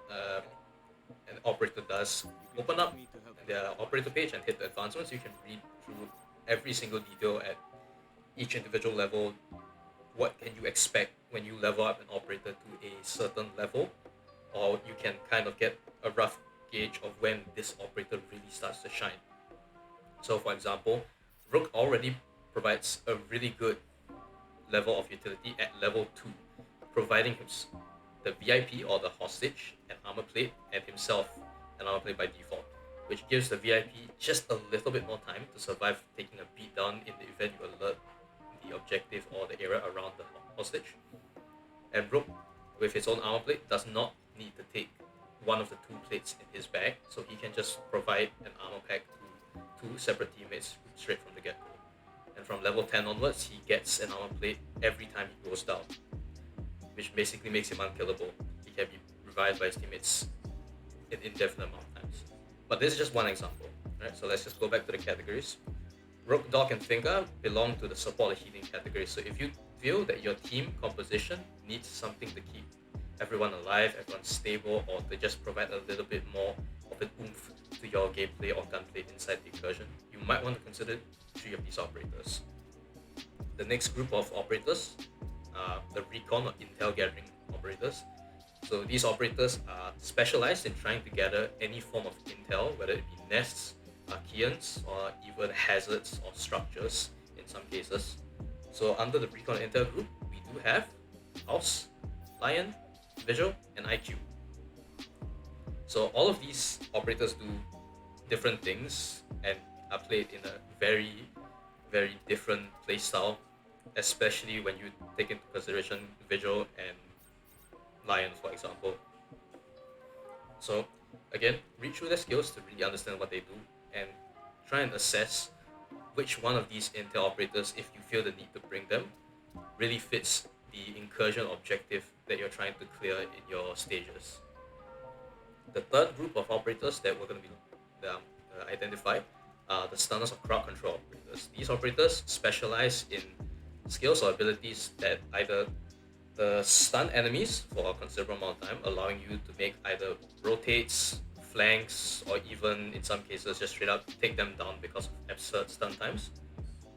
an operator does, you open up the operator page and hit the advancements. You can read through every single detail at each individual level. What can you expect when you level up an operator to a certain level, or you can kind of get a rough gauge of when this operator really starts to shine. So for example, Rook already provides a really good level of utility at level 2, providing the VIP or the hostage an armor plate and himself an armor plate by default, which gives the VIP just a little bit more time to survive taking a beat down in the event you alert the objective or the area around the hostage. And Rook, with his own armor plate, does not need to take one of the two plates in his bag, so he can just provide an armor pack to two separate teammates straight from the get-go. And from level 10 onwards, he gets an armor plate every time he goes down, which basically makes him unkillable. He can be revived by his teammates an indefinite amount of times. But this is just one example, right? So let's just go back to the categories. Rook, Dog, and Finger belong to the support and healing category. So if you feel that your team composition needs something to keep everyone alive, everyone stable, or to just provide a little bit more of an oomph to your gameplay or gunplay inside the incursion, you might want to consider 3 of these operators. The next group of operators are the recon or intel gathering operators. So these operators are specialized in trying to gather any form of intel, whether it be nests, Archaeans, or even hazards or structures in some cases. So under the recon and intel group, we do have House, Lion, Visual, and IQ. So all of these operators do different things and are played in a very, very different playstyle, especially when you take into consideration Visual and Lion, for example. So again, read through their skills to really understand what they do and try and assess which one of these intel operators, if you feel the need to bring them, really fits the incursion objective that you're trying to clear in your stages. The third group of operators that we're going to be identified are the stunners or crowd control operators. These operators specialize in skills or abilities that either stun enemies for a considerable amount of time, allowing you to make either rotates, flanks, or even in some cases just straight up take them down because of absurd stun times,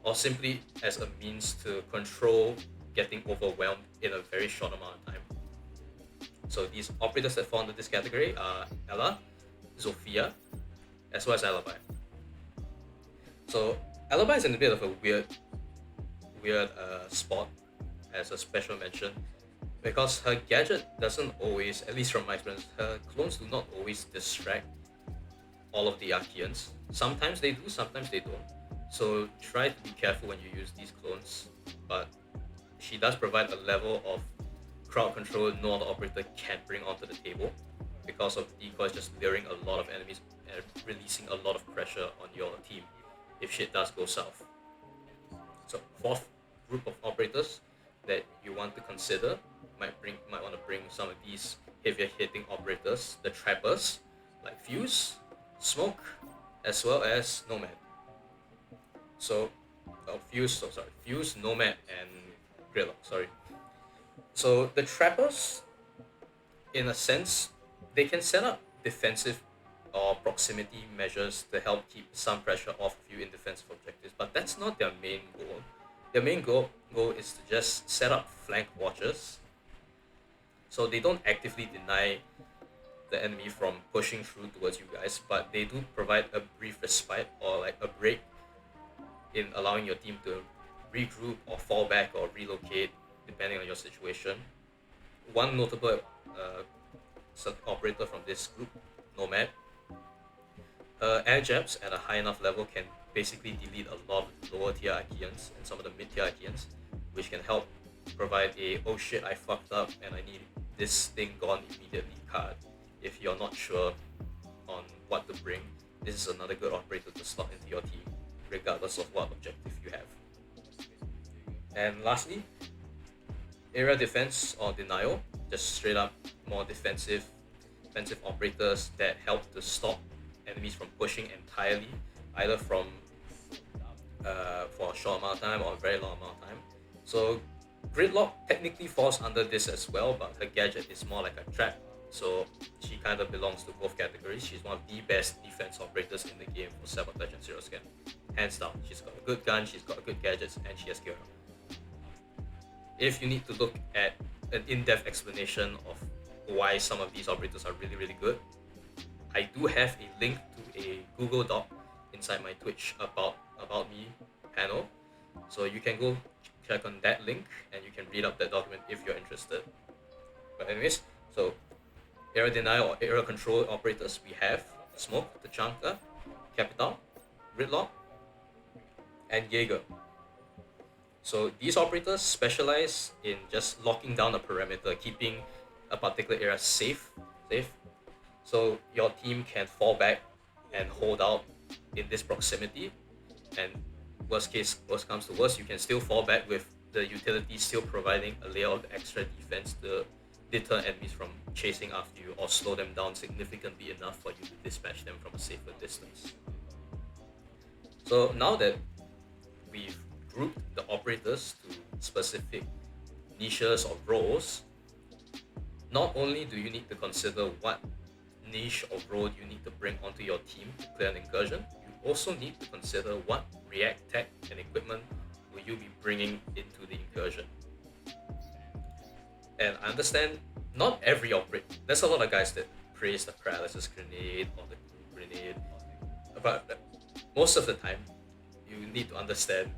or simply as a means to control getting overwhelmed in a very short amount of time. So these operators that fall under this category are Ella, Zofia, as well as Alibi. So Alibi is in a bit of a weird spot as a special mention, because her gadget doesn't always, at least from my experience, her clones do not always distract all of the Archaeans. Sometimes they do, sometimes they don't. So try to be careful when you use these clones, but she does provide a level of crowd control no other operator can bring onto the table, because of decoys just luring a lot of enemies and releasing a lot of pressure on your team if shit does go south. So fourth group of operators that you want to consider might want to bring some of these heavier hitting operators, the trappers like Fuse, Smoke, as well as Nomad. So Fuse, Nomad, and Gridlock. So the trappers, in a sense, they can set up defensive or proximity measures to help keep some pressure off of you in defensive objectives, but that's not their main goal. Their main goal is to just set up flank watchers, so they don't actively deny the enemy from pushing through towards you guys, but they do provide a brief respite or like a break in allowing your team to regroup or fall back or relocate depending on your situation. One notable operator from this group, Nomad, air jabs at a high enough level can basically delete a lot of lower tier Archaeans and some of the mid tier Archaeans, which can help provide a "oh shit, I fucked up and I need this thing gone immediately" card. If you're not sure on what to bring, this is another good operator to slot into your team, regardless of what objective you have. And lastly, area defense or denial, just straight up more defensive operators that help to stop enemies from pushing entirely, either from for a short amount of time or a very long amount of time. So Gridlock technically falls under this as well, but her gadget is more like a trap, so she kind of belongs to both categories. She's one of the best defense operators in the game for Sabotage and Zero Scan, hands down. She's got a good gun, she's got good gadgets, and she has gear. If you need to look at an in-depth explanation of why some of these operators are really, really good, I do have a link to a Google Doc inside my Twitch about me panel, so you can go check on that link and you can read up that document if you're interested. But anyways, so area denial or area control operators, we have Smoke, Tachanka, Capital, Gridlock, and Jaeger. So these operators specialize in just locking down a perimeter, keeping a particular area safe. So your team can fall back and hold out in this proximity, and worst comes to worst, you can still fall back with the utility still providing a layer of extra defense to deter enemies from chasing after you or slow them down significantly enough for you to dispatch them from a safer distance. So now that we've grouped the operators to specific niches or roles, not only do you need to consider what niche or role you need to bring onto your team to clear an incursion, you also need to consider what react tech and equipment will you be bringing into the incursion. And I understand not every there's a lot of guys that praise the paralysis grenade or the grenade, but most of the time you need to understand,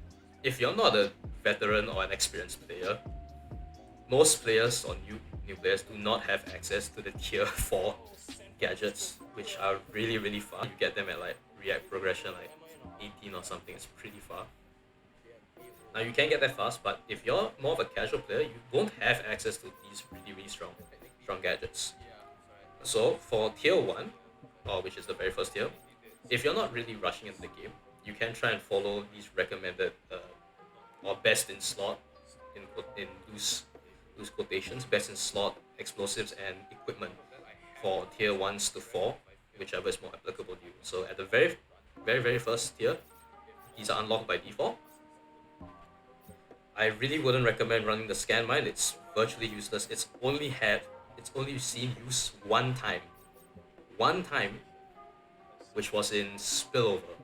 if you're not a veteran or an experienced player, most players or new players do not have access to the tier 4 gadgets, which are really far. You get them at like react progression like 18 or something. It's pretty far. Now you can get that fast, but if you're more of a casual player, you won't have access to these really strong gadgets. So for tier 1, or which is the very first tier, if you're not really rushing into the game, you can try and follow these recommended or best in slot in loose quotations, best in slot explosives and equipment for tier 1s to 4, whichever is more applicable to you. So at the very first tier, these are unlocked by default. I really wouldn't recommend running the scan mine. It's virtually useless. It's only seen use one time, which was in Spillover,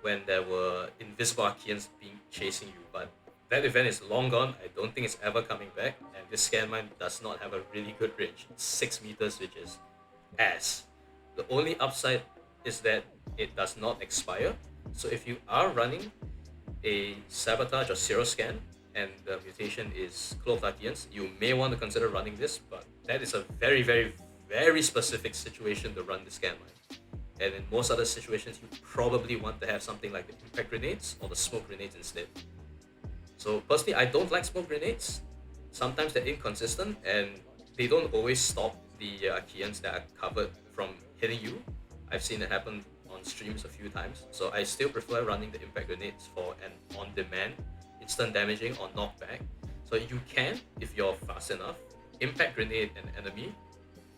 when there were invisible Archaeans chasing you. But that event is long gone. I don't think it's ever coming back, and this scan mine does not have a really good range. It's 6 meters, which is ass. The only upside is that it does not expire. So if you are running a sabotage or zero scan and the mutation is cloaked Archaeans, you may want to consider running this, but that is a very specific situation to run the scan mine. And in most other situations, you probably want to have something like the impact grenades or the smoke grenades instead. So personally, I don't like smoke grenades. Sometimes they're inconsistent and they don't always stop the Archaeans that are covered from hitting you. I've seen it happen on streams a few times. So I still prefer running the impact grenades for an on-demand instant damaging or knockback. So you can, if you're fast enough, impact grenade an enemy,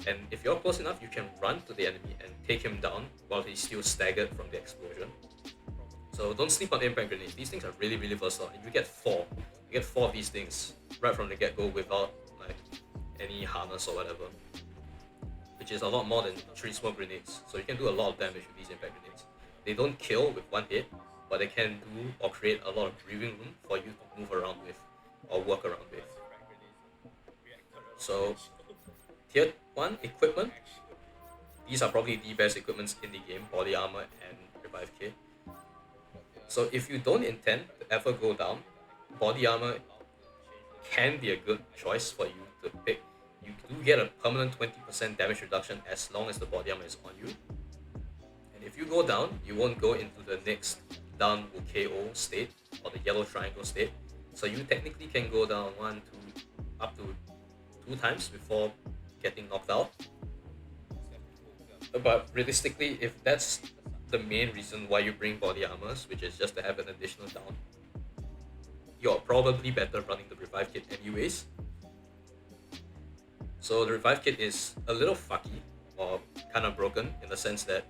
and if you're close enough, you can run to the enemy and take him down while he's still staggered from the explosion. So don't sleep on impact grenades. These things are really versatile, and you get 4. You get 4 of these things right from the get-go without like any harness or whatever, which is a lot more than 3 smoke grenades. So you can do a lot of damage with these impact grenades. They don't kill with one hit, but they can do or create a lot of breathing room for you to move around with or work around with. So tier 1 equipment, these are probably the best equipments in the game: body armor and revive kit. So if you don't intend to ever go down, body armor can be a good choice for you to pick. You do get a permanent 20% damage reduction as long as the body armor is on you. And if you go down, you won't go into the next down KO state or the yellow triangle state. So you technically can go down 1, 2, up to 2 times before getting knocked out. But realistically, if that's the main reason why you bring body armors, which is just to have an additional down, you're probably better running the revive kit anyways. So the revive kit is a little fucky or kind of broken in the sense that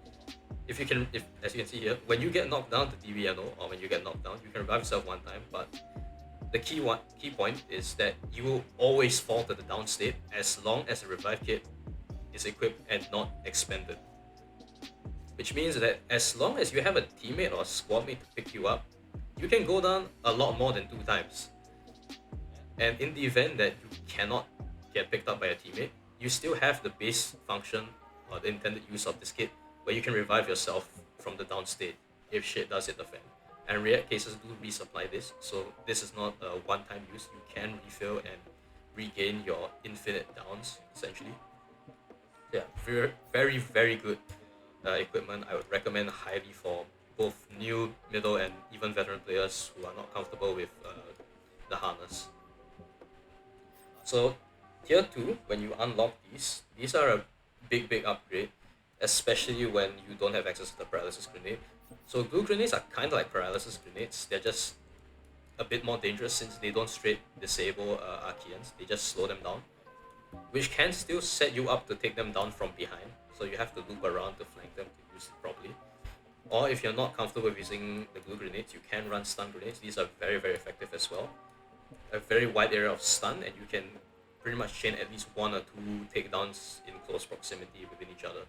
if as you can see here, when you get knocked down to DVNO or when you get knocked down, you can revive yourself 1 time, but the key point is that you will always fall to the down state as long as the revive kit is equipped and not expended. Which means that as long as you have a teammate or a squad mate to pick you up, you can go down a lot more than 2 times. And in the event that you cannot get picked up by a teammate, you still have the base function or the intended use of this kit where you can revive yourself from the down state if shit does hit the fan. And React cases do resupply this, so this is not a one-time use. You can refill and regain your infinite downs, essentially. Yeah, very, very, very good equipment. I would recommend highly for both new, middle, and even veteran players who are not comfortable with the harness. So, tier 2, when you unlock these are a big, big upgrade, especially when you don't have access to the paralysis grenade. So, glue grenades are kind of like paralysis grenades, they're just a bit more dangerous since they don't straight disable Archaeans, they just slow them down, which can still set you up to take them down from behind, so you have to loop around to flank them to use it properly. Or if you're not comfortable with using the glue grenades, you can run stun grenades. These are very, very effective as well. A very wide area of stun, and you can pretty much chain at least 1 or 2 takedowns in close proximity within each other.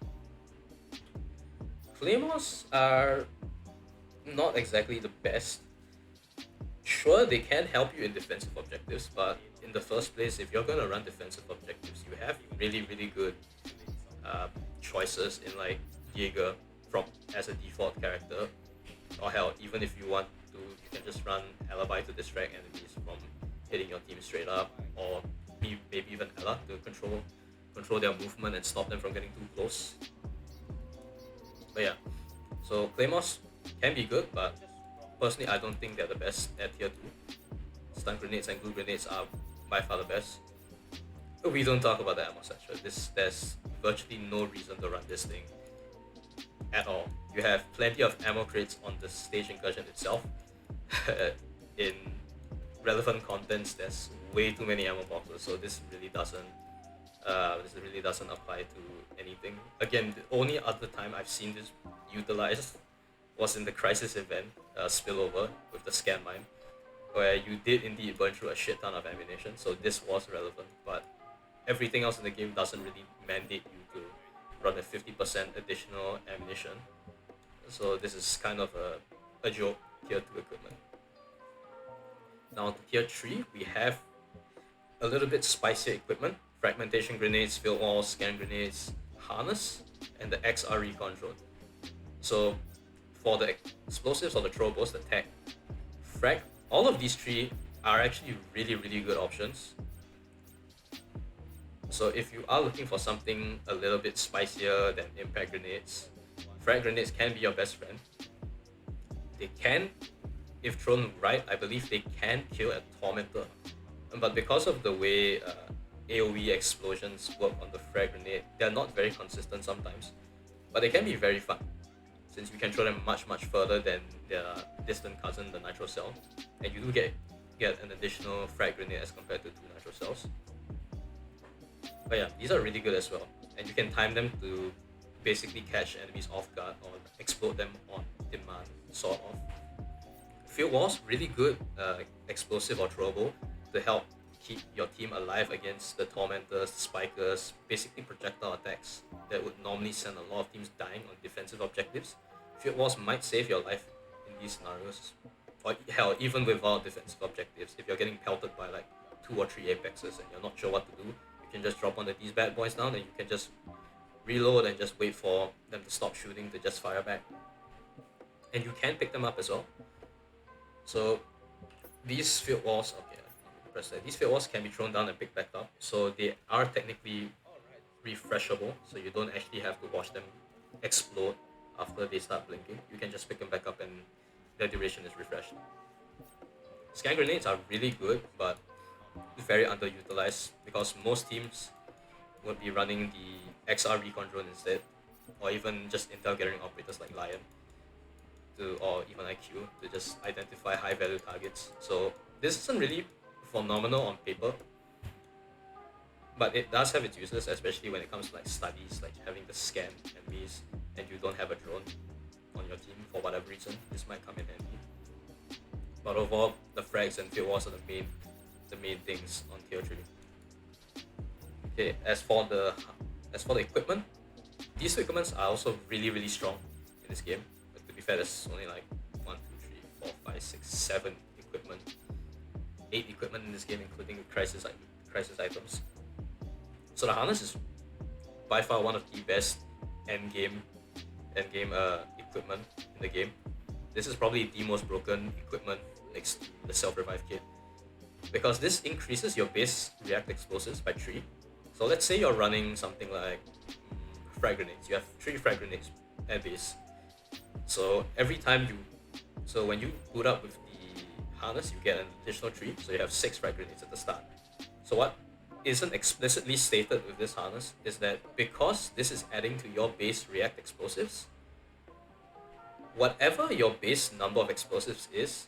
Claymores are not exactly the best. Sure, they can help you in defensive objectives, but in the first place, if you're going to run defensive objectives, you have really, really good choices in like Jaeger from as a default character, or hell, even if you want to, you can just run Alibi to distract enemies from hitting your team straight up, or maybe even Ella to control their movement and stop them from getting too close. But yeah, so Claymores can be good, but personally I don't think they're the best at tier 2. Stun grenades and glue grenades are by far the best. But we don't talk about the ammo section. There's virtually no reason to run this thing at all. You have plenty of ammo crates on the stage incursion itself. In relevant contents, there's way too many ammo boxes, so this really doesn't apply to anything. Again, the only other time I've seen this utilized was in the Crisis event spillover with the scan mine, where you did indeed burn through a shit ton of ammunition, so this was relevant, but everything else in the game doesn't really mandate you to run a 50% additional ammunition. So this is kind of a joke tier 2 equipment. Now to tier 3, we have a little bit spicier equipment: fragmentation grenades, field walls, scan grenades, harness, and the XR recon drone. So for the explosives or the throwables, the tech, frag, all of these 3 are actually really, really good options. So if you are looking for something a little bit spicier than impact grenades, frag grenades can be your best friend. They can, if thrown right, I believe they can kill a tormentor. But because of the way AoE explosions work on the frag grenade, they're not very consistent sometimes. But they can be very fun, since you can throw them much, much further than their distant cousin, the nitro cell. And you do get an additional frag grenade as compared to 2 nitro cells. But yeah, these are really good as well, and you can time them to basically catch enemies off guard or explode them on demand, sort of. Field walls, really good explosive or throwable to help keep your team alive against the tormentors, spikers, basically projectile attacks that would normally send a lot of teams dying on defensive objectives. Field walls might save your life in these scenarios, or hell, even without defensive objectives. If you're getting pelted by like 2 or 3 apexes and you're not sure what to do, you can just drop one of these bad boys down and you can just reload and just wait for them to stop shooting to just fire back. And you can pick them up as well. So these field walls, okay, press that. These field walls can be thrown down and picked back up. So they are technically refreshable. So you don't actually have to watch them explode after they start blinking. You can just pick them back up and their duration is refreshed. Scan grenades are really good, but very underutilized because most teams would be running the XR recon drone instead, or even just intel gathering operators like Lion, or even IQ to just identify high value targets. So this isn't really phenomenal on paper, but it does have its uses, especially when it comes to like studies, like having to scan enemies and you don't have a drone on your team for whatever reason. This might come in handy. But overall, the frags and field walls are the main things on tier 3. Okay, as for the equipment, these two equipments are also really, really strong in this game. But to be fair, there's only like 1, 2, 3, 4, 5, 6, 7 equipment, 8 equipment in this game, including crisis items. So the harness is by far one of the best end game equipment in the game. This is probably the most broken equipment next to the self-revive kit. because this increases your base react explosives by 3. So let's say you're running something like frag grenades. You have 3 frag grenades at base. So every time so when you boot up with the harness, you get an additional 3. So you have 6 frag grenades at the start. So what isn't explicitly stated with this harness is that because this is adding to your base react explosives, whatever your base number of explosives is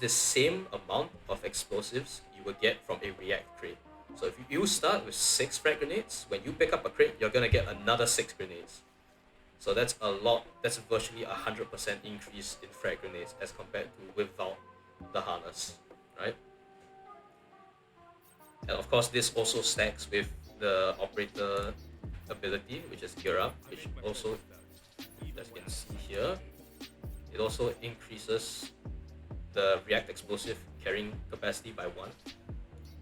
the same amount of explosives you will get from a react crate. So if you start with 6 frag grenades, when you pick up a crate, you're gonna get another 6 grenades. So that's a lot. That's virtually 100% increase in frag grenades as compared to without the harness, right? And of course, this also stacks with the operator ability, which is gear up, which also, as you can see here, it also increases the react explosive carrying capacity by 1.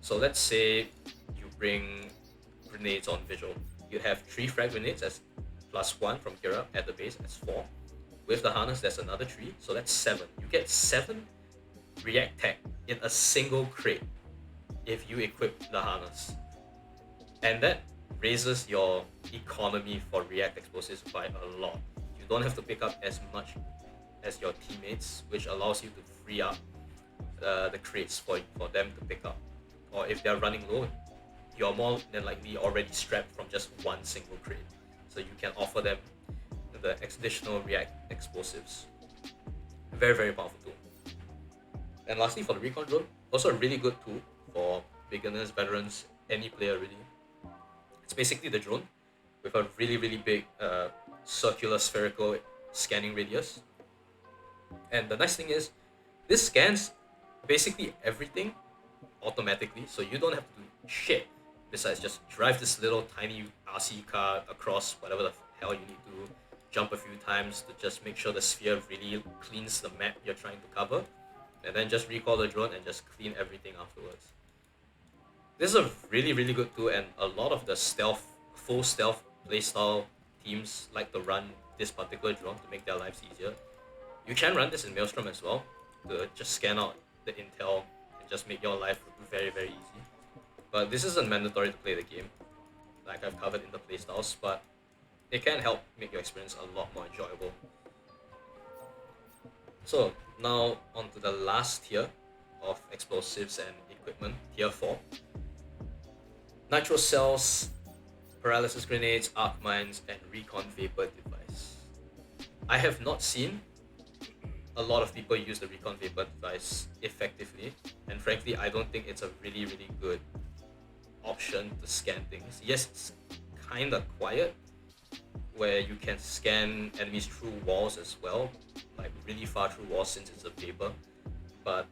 So let's say you bring grenades on visual. You have 3 frag grenades as +1 from gear up at the base, that's 4. With the harness, that's another 3, so that's 7. You get 7 react tech in a single crate if you equip the harness. And that raises your economy for react explosives by a lot. You don't have to pick up as much as your teammates, which allows you to free up the crates for them to pick up. Or if they're running low, you're more than likely already strapped from just one single crate. So you can offer them the additional react explosives. Very, very powerful tool. And lastly, for the recon drone, also a really good tool for beginners, veterans, any player really. It's basically the drone with a really, really big circular spherical scanning radius. And the nice thing is, this scans basically everything automatically, so you don't have to do shit besides just drive this little tiny RC car across whatever the hell you need to, jump a few times to just make sure the sphere really cleans the map you're trying to cover, and then just recall the drone and just clean everything afterwards. This is a really, really good tool, and a lot of the full stealth playstyle teams like to run this particular drone to make their lives easier. You can run this in Maelstrom as well to just scan out the intel and just make your life very, very easy. But this isn't mandatory to play the game, like I've covered in the playstyles, but it can help make your experience a lot more enjoyable. So now on to the last tier of explosives and equipment, tier 4. Nitro cells, paralysis grenades, arc mines, and recon vapor device. I have not seen a lot of people use the recon vapor device effectively, and frankly I don't think it's a really, really good option to scan things. Yes, it's kind of quiet, where you can scan enemies through walls as well, like really far through walls since it's a vapor, but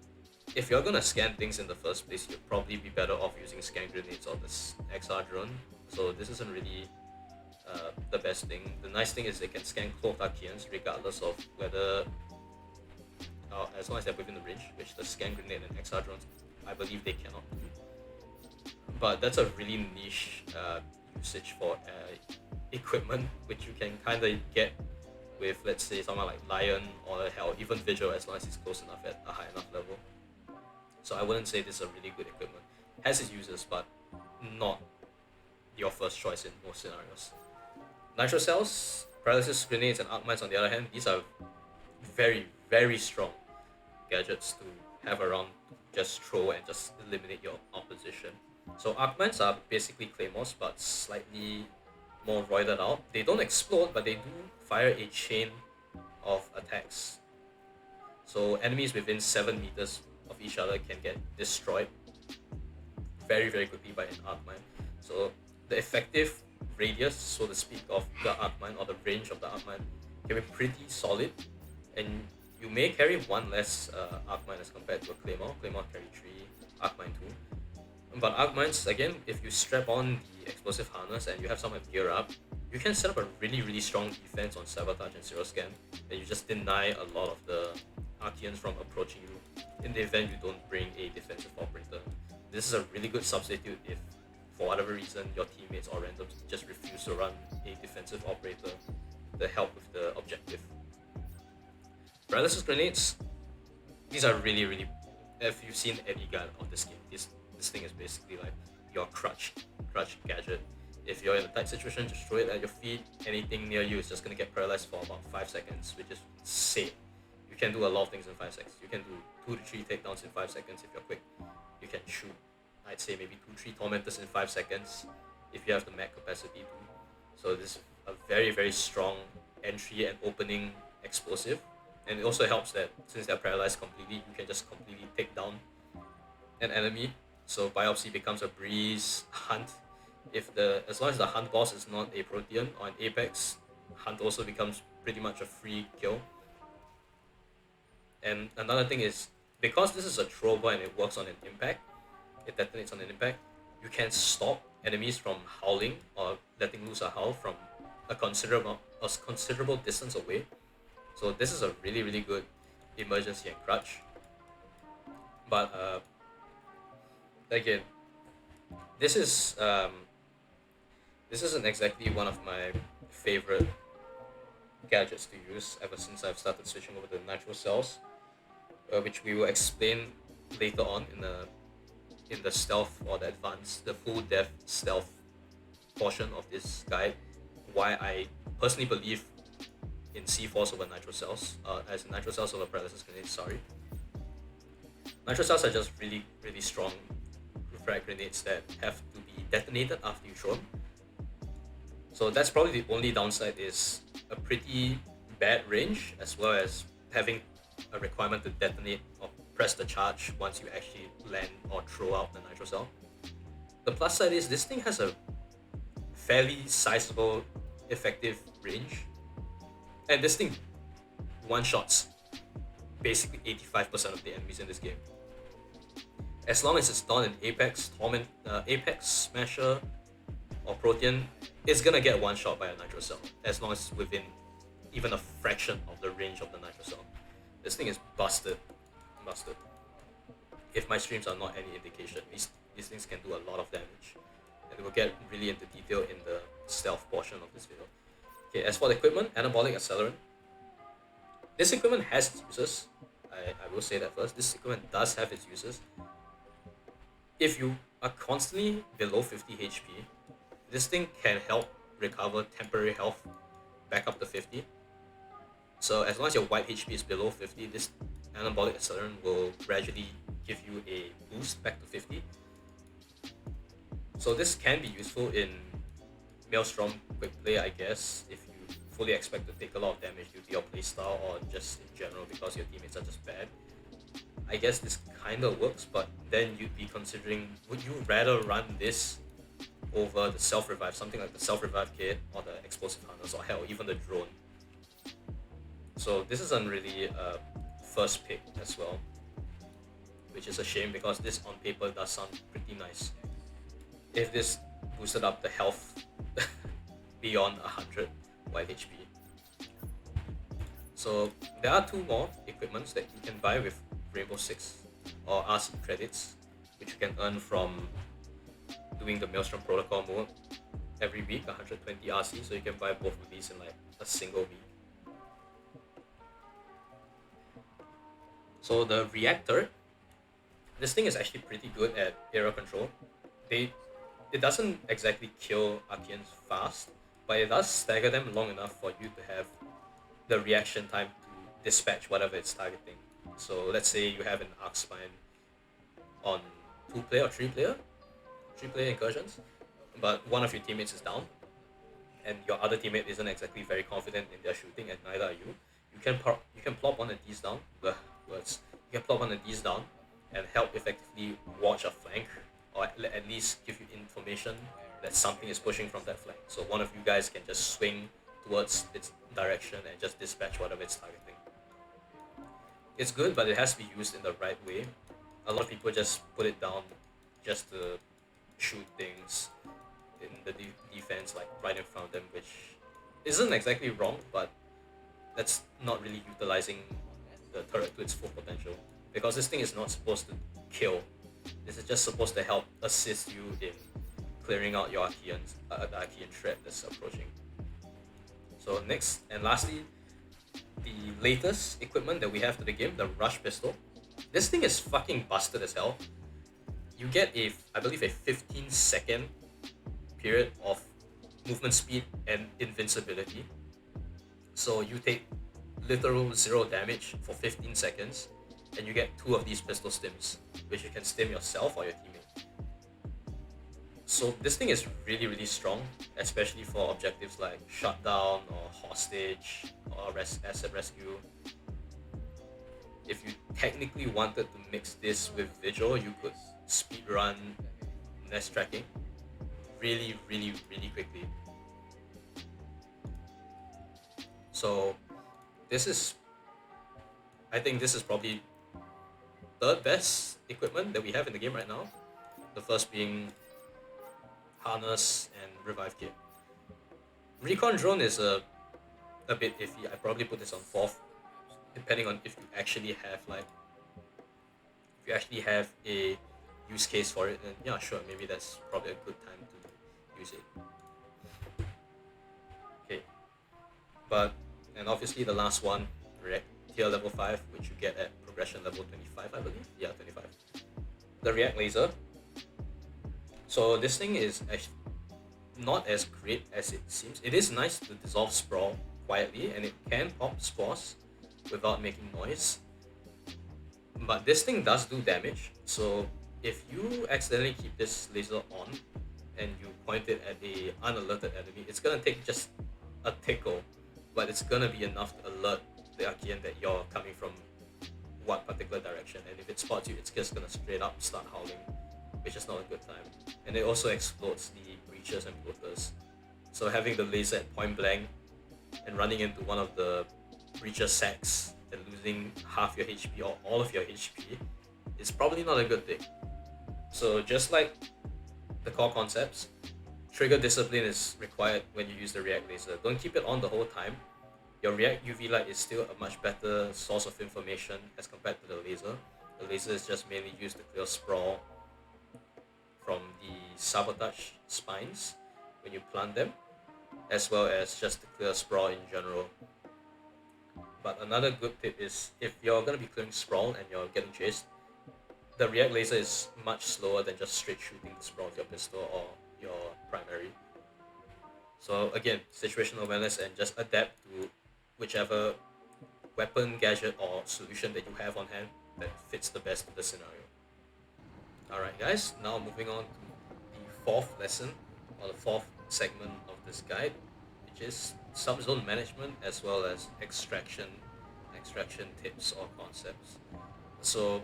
if you're gonna scan things in the first place, you'd probably be better off using scan grenades or this XR drone. So this isn't really the best thing. The nice thing is they can scan cloaked Archaeans regardless of whether, as long as they're within the range, which the scan grenade and XR drones, I believe they cannot do. But that's a really niche usage for equipment, which you can kind of get with, let's say, someone like Lion or hell, even Vigil, as long as it's close enough at a high enough level. So I wouldn't say this is a really good equipment. It has its uses, but not your first choice in most scenarios. Nitro cells, paralysis grenades, and arc mines, on the other hand, these are very, very strong gadgets to have around, just throw and just eliminate your opposition. So arc mines are basically claymores, but slightly more roided out. They don't explode, but they do fire a chain of attacks. So enemies within 7 meters of each other can get destroyed very, very quickly by an arc mine. So the effective radius, so to speak, of the arc mine, or the range of the arc mine, can be pretty solid, and you may carry 1 less arc mine as compared to a claymore. Claymore carry 3, arc mine 2. But arc mines, again, if you strap on the explosive harness and you have someone gear up, you can set up a really, really strong defense on sabotage and zero scan, and you just deny a lot of the Archaeans from approaching you in the event you don't bring a defensive operator. This is a really good substitute if, for whatever reason, your teammates or randoms just refuse to run a defensive operator to help with the objective. Paralysis grenades, these are really, really if you've seen any gun of this game, this thing is basically like your crutch gadget. If you're in a tight situation, just throw it at your feet. Anything near you is just gonna get paralyzed for about 5 seconds, which is insane. You can do a lot of things in 5 seconds. You can do 2 to 3 takedowns in 5 seconds if you're quick. You can shoot, I'd say maybe 2 3 tormentors in 5 seconds if you have the mag capacity to. So this is a very very strong entry and opening explosive, and it also helps that since they're paralyzed completely, you can just completely take down an enemy. So biopsy becomes a breeze. Hunt, if the as long as the hunt boss is not a Protean or an Apex, hunt also becomes pretty much a free kill. And another thing is, because this is a throwable and it works on an impact, it detonates on an impact, you can stop enemies from howling or letting loose a howl from a considerable distance away. So this is a really really good emergency and crutch. But again, this is this isn't exactly one of my favorite gadgets to use ever since I've started switching over to nitro cells, which we will explain later on in the stealth or the advanced, the full depth stealth portion of this guide. Why I personally believe in C-Force over nitro cells, as nitro cells over paralysis grenades. Sorry, nitro cells are just really really strong frag grenades that have to be detonated after you throw them. So that's probably the only downside, is a pretty bad range, as well as having a requirement to detonate or press the charge once you actually land or throw out the nitro cell. The plus side is this thing has a fairly sizable effective range, and this thing one shots basically 85% of the enemies in this game. As long as it's not an Apex, Apex Smasher, or Protean, it's gonna get one shot by a nitro cell, as long as it's within even a fraction of the range of the nitro cell. This thing is busted. If my streams are not any indication, these things can do a lot of damage, and we'll get really into detail in the stealth portion of this video. Okay, as for the equipment, anabolic accelerant. This equipment has its uses. I will say that first. This equipment does have its uses. If you are constantly below 50 HP, this thing can help recover temporary health back up to 50. So as long as your white HP is below 50, this anabolic accelerant will gradually give you a boost back to 50. So this can be useful in Maelstrom quick play, I guess, if you fully expect to take a lot of damage due to your playstyle, or just in general because your teammates are just bad. I guess this kind of works, but then you'd be considering, would you rather run this over the self-revive, something like the self-revive kit or the explosive hunters, or hell, even the drone? So this isn't really a first pick as well, which is a shame because this on paper does sound pretty nice. If this boosted up the health beyond 100 white HP. So there are two more equipments that you can buy with Rainbow Six or RC credits, which you can earn from doing the Maelstrom Protocol mode every week, 120 RC, so you can buy both of these in like a single week. So the reactor, this thing is actually pretty good at area control. It doesn't exactly kill Archaeans fast, but it does stagger them long enough for you to have the reaction time to dispatch whatever it's targeting. So let's say you have an Arc Spine on 2-player or 3-player incursions, but one of your teammates is down, and your other teammate isn't exactly very confident in their shooting, and neither are you. You can plop one of these down. You can plop one of these down and help effectively watch a flank, or at least give you information that something is pushing from that flank. So one of you guys can just swing towards its direction and just dispatch whatever it's targeting. It's good, but it has to be used in the right way. A lot of people just put it down just to shoot things in the defense, like right in front of them, which isn't exactly wrong, but that's not really utilizing the turret to its full potential, because this thing is not supposed to kill. This is just supposed to help assist you in clearing out your Archaeans, the Archaean threat that's approaching. So next and lastly, the latest equipment that we have to the game, the Rush Pistol. This thing is fucking busted as hell. You get I believe a 15-second period of movement speed and invincibility. So you take literal 0 damage for 15 seconds, and you get 2 of these pistol stims, which you can stim yourself or your teammate. So this thing is really, really strong, especially for objectives like shutdown or hostage or asset rescue. If you technically wanted to mix this with Vigil, you could speedrun nest tracking really, really, really quickly. So I think this is probably third best equipment that we have in the game right now. The first being harness and revive kit. Recon drone is a bit iffy. I probably put this on 4th, depending on if you actually have a use case for it. Then yeah, sure, maybe that's probably a good time to use it. Okay, and obviously the last one, tier level 5, which you get at progression level 25, I believe. Yeah, 25. The React Laser. So this thing is actually not as great as it seems. It is nice to dissolve Sprawl quietly, and it can pop spores without making noise. But this thing does do damage. So if you accidentally keep this laser on and you point it at a unalerted enemy, it's gonna take just a tickle, but it's gonna be enough to alert the Archaean that you're coming from what particular direction. And if it spots you, it's just gonna straight up start howling, which is not a good time. And it also explodes the breaches and bloaters. So having the laser at point blank and running into one of the breacher sacks and losing half your HP or all of your HP is probably not a good thing. So just like the core concepts, trigger discipline is required when you use the React Laser. Don't keep it on the whole time. Your React UV light is still a much better source of information as compared to the laser. The laser is just mainly used to clear sprawl from the sabotage spines when you plant them, as well as just to clear sprawl in general. But another good tip is, if you're going to be clearing sprawl and you're getting chased, the React Laser is much slower than just straight shooting the sprawl with your pistol or your primary. So again, situational awareness and just adapt to whichever weapon, gadget, or solution that you have on hand that fits the best to the scenario. Alright guys, now moving on to the 4th lesson, or the 4th segment of this guide, which is subzone management as well as extraction tips or concepts. So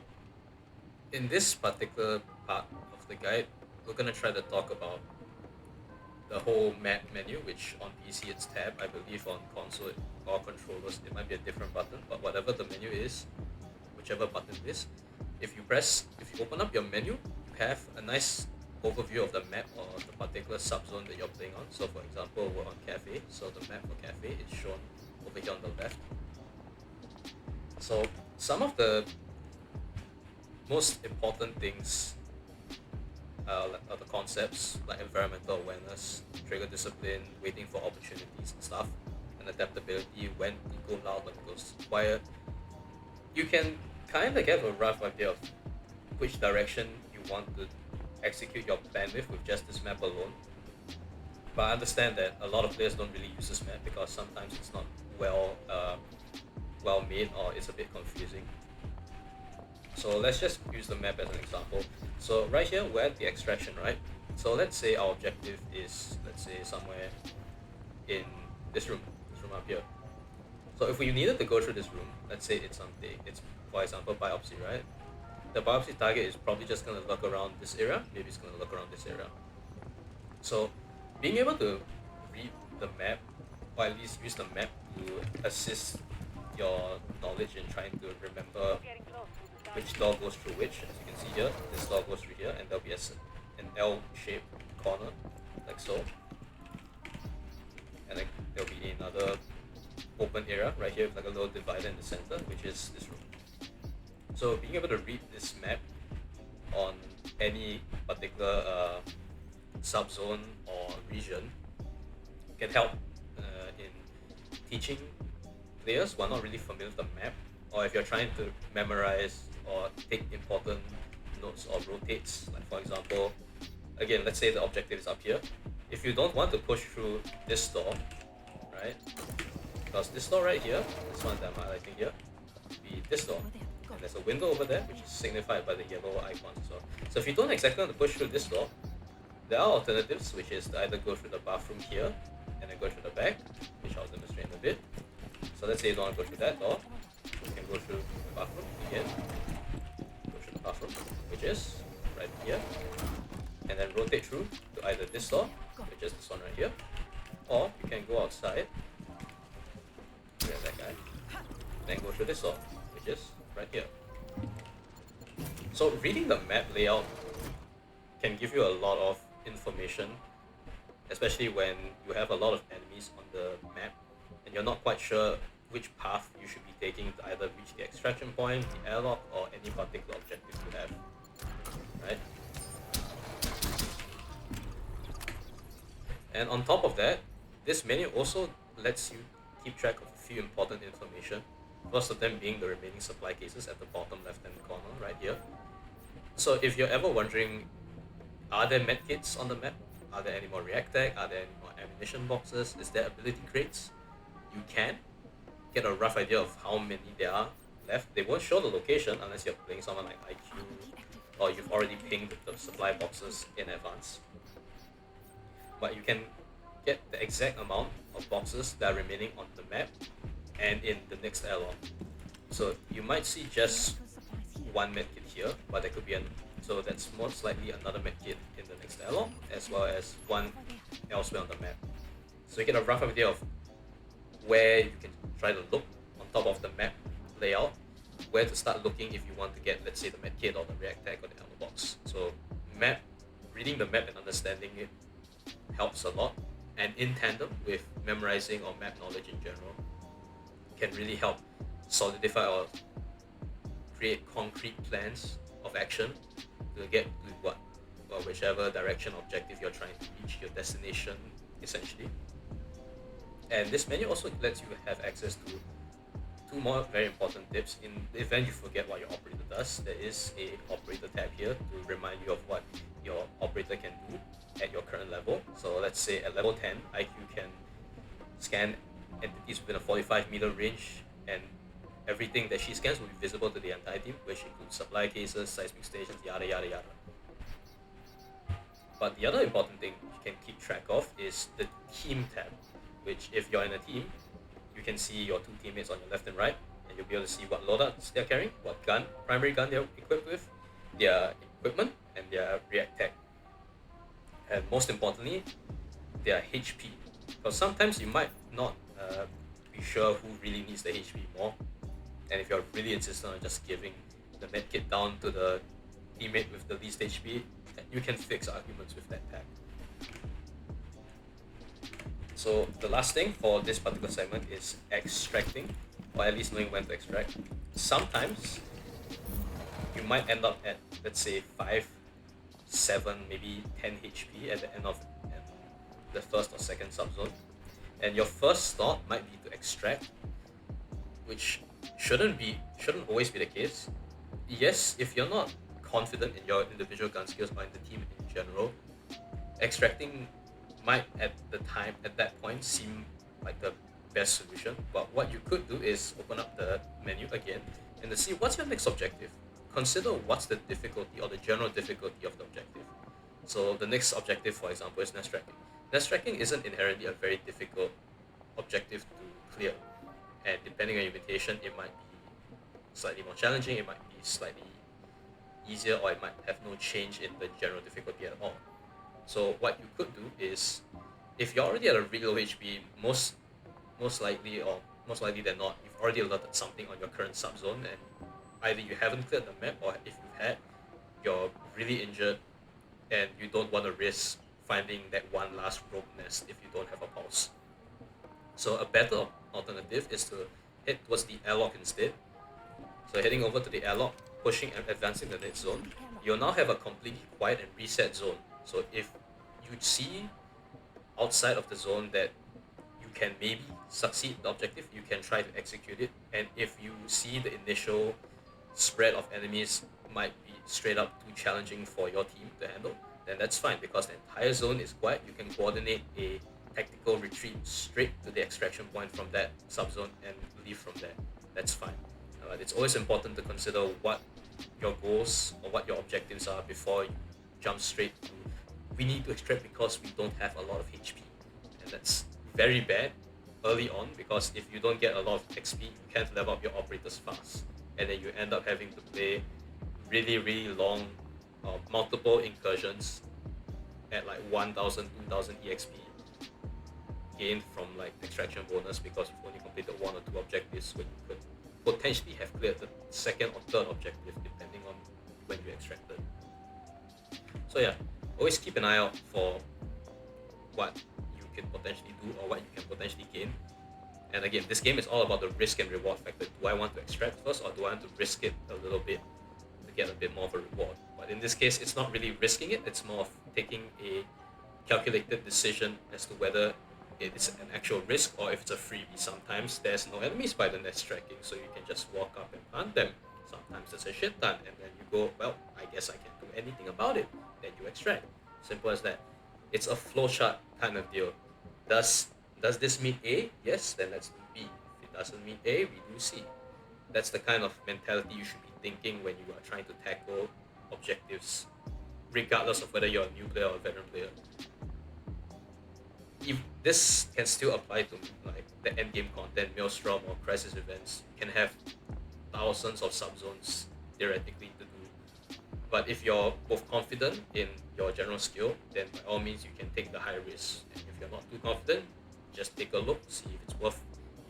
in this particular part of the guide, we're going to try to talk about the whole map menu, which on PC it's tab. I believe on console or controllers it might be a different button, but whatever the menu is, whichever button it is, if you open up your menu, you have a nice overview of the map or the particular subzone that you're playing on. So for example, we're on Cafe, so the map for Cafe is shown over here on the left. So some of the most important things are the concepts like environmental awareness, trigger discipline, waiting for opportunities and stuff, and adaptability, when to go loud, when to go quiet. You can kind of get a rough idea of which direction you want to execute your plan with just this map alone. But I understand that a lot of players don't really use this map because sometimes it's not well made or it's a bit confusing. So let's just use the map as an example. So right here we're at the extraction, right? So let's say our objective is, let's say, somewhere in this room up here. So if we needed to go through this room, let's say it's for example biopsy, right? The biopsy target is probably just going to look around this area, maybe it's going to look around this area. So being able to read the map, or at least use the map to assist your knowledge in trying to remember which door goes through which. As you can see here, this door goes through here, and there'll be an L-shaped corner, like so. And then there'll be another open area right here with like a little divider in the center, which is this room. So being able to read this map on any particular subzone or region can help in teaching players who are not really familiar with the map, or if you're trying to memorize or take important notes or rotates. Like for example, again, let's say the objective is up here. If you don't want to push through this door, right? Because this door right here, this one that I'm highlighting here, be this door. And there's a window over there, which is signified by the yellow icons as well. So if you don't exactly want to push through this door, there are alternatives, which is to either go through the bathroom here and then go through the back, which I'll demonstrate in a bit. So let's say you don't want to go through that door, you can go through the bathroom again, go through the bathroom, which is right here, and then rotate through to either this door, which is this one right here, or you can go outside, there's that guy, then go through this door, which is right here. So reading the map layout can give you a lot of information, especially when you have a lot of enemies on the map and you're not quite sure which path you should be taking to either reach the extraction point, the airlock, or any particular objective you have, right? And on top of that, this menu also lets you keep track of a few important information, first of them being the remaining supply cases at the bottom left hand corner right here. So if you're ever wondering, are there medkits on the map? Are there any more react tag? Are there any more ammunition boxes? Is there ability crates? You can get a rough idea of how many there are left. They won't show the location unless you're playing someone like IQ or you've already pinged the supply boxes in advance. But you can get the exact amount of boxes that are remaining on the map and in the next airlock. So you might see just one medkit here, but there could be so that's most likely another medkit in the next airlock, as well as one elsewhere on the map. So you get a rough idea of where you can try to look on top of the map layout, where to start looking if you want to get, let's say, the medkit or the react tag or the ammo box. So reading the map and understanding it helps a lot, and in tandem with memorizing or map knowledge in general, can really help solidify or create concrete plans of action to get to what or whichever direction objective you're trying to reach, your destination essentially. And this menu also lets you have access to two more very important tips. In the event you forget what your operator does, there is a operator tab here to remind you of what your operator can do at your current level. So let's say at level 10, IQ can scan entities within a 45-meter range, and everything that she scans will be visible to the entire team, which includes supply cases, seismic stations, yada yada yada. But the other important thing you can keep track of is the team tab, which if you're in a team, you can see your two teammates on your left and right, and you'll be able to see what loadouts they're carrying, what primary gun they're equipped with, their equipment, and their react tag. And most importantly, their HP. Because sometimes you might not be sure who really needs the HP more, and if you're really insistent on just giving the medkit down to the teammate with the least HP, you can fix arguments with that tag. So the last thing for this particular segment is extracting, or at least knowing when to extract. Sometimes you might end up at, let's say, 5, 7, maybe 10 HP at the end of the first or second subzone, and your first thought might be to extract, which shouldn't always be the case. Yes, if you're not confident in your individual gun skills or in the team in general, extracting might at that point seem like the best solution. But what you could do is open up the menu again and to see what's your next objective. Consider what's the difficulty or the general difficulty of the objective. So the next objective, for example, is nest tracking. Nest tracking isn't inherently a very difficult objective to clear, and depending on your mutation, it might be slightly more challenging, it might be slightly easier, or it might have no change in the general difficulty at all. So what you could do is, if you're already at a really low HP, most likely than not, you've already alerted something on your current subzone, and either you haven't cleared the map, or if you had, you're really injured, and you don't want to risk finding that one last rogue nest if you don't have a pulse. So a better alternative is to head towards the airlock instead. So heading over to the airlock, pushing and advancing the next zone, you'll now have a completely quiet and reset zone. So if you see outside of the zone that you can maybe succeed the objective, you can try to execute it. And if you see the initial spread of enemies might be straight up too challenging for your team to handle, then that's fine, because the entire zone is quiet. You can coordinate a tactical retreat straight to the extraction point from that subzone and leave from there. That's fine. It's always important to consider what your goals or what your objectives are before you jump straight to we need to extract because we don't have a lot of HP. And that's very bad early on, because if you don't get a lot of XP, you can't level up your operators fast. And then you end up having to play really, really long, multiple incursions at like 1000, 2000 EXP gained from like extraction bonus, because you've only completed one or two objectives when you could potentially have cleared the second or third objective depending on when you extracted. So yeah, always keep an eye out for what you can potentially do or what you can potentially gain. And again, this game is all about the risk and reward factor. Do I want to extract first, or do I want to risk it a little bit to get a bit more of a reward? But in this case, it's not really risking it, it's more of taking a calculated decision as to whether it's an actual risk or if it's a freebie. Sometimes there's no enemies by the nest tracking, so you can just walk up and plant them. Sometimes it's a shit ton, and then you go, well, I guess I can't do anything about it. Then you extract. Simple as that. It's a flowchart kind of deal. Does this meet A? Yes, then let's do B. If it doesn't meet A, we do C. That's the kind of mentality you should be thinking when you are trying to tackle objectives, regardless of whether you're a new player or a veteran player. If this can still apply to like the end game content, Maelstrom or Crisis events, you can have thousands of subzones theoretically to do. But if you're both confident in your general skill, then by all means you can take the high risk. And if you're not too confident, just take a look, see if it's worth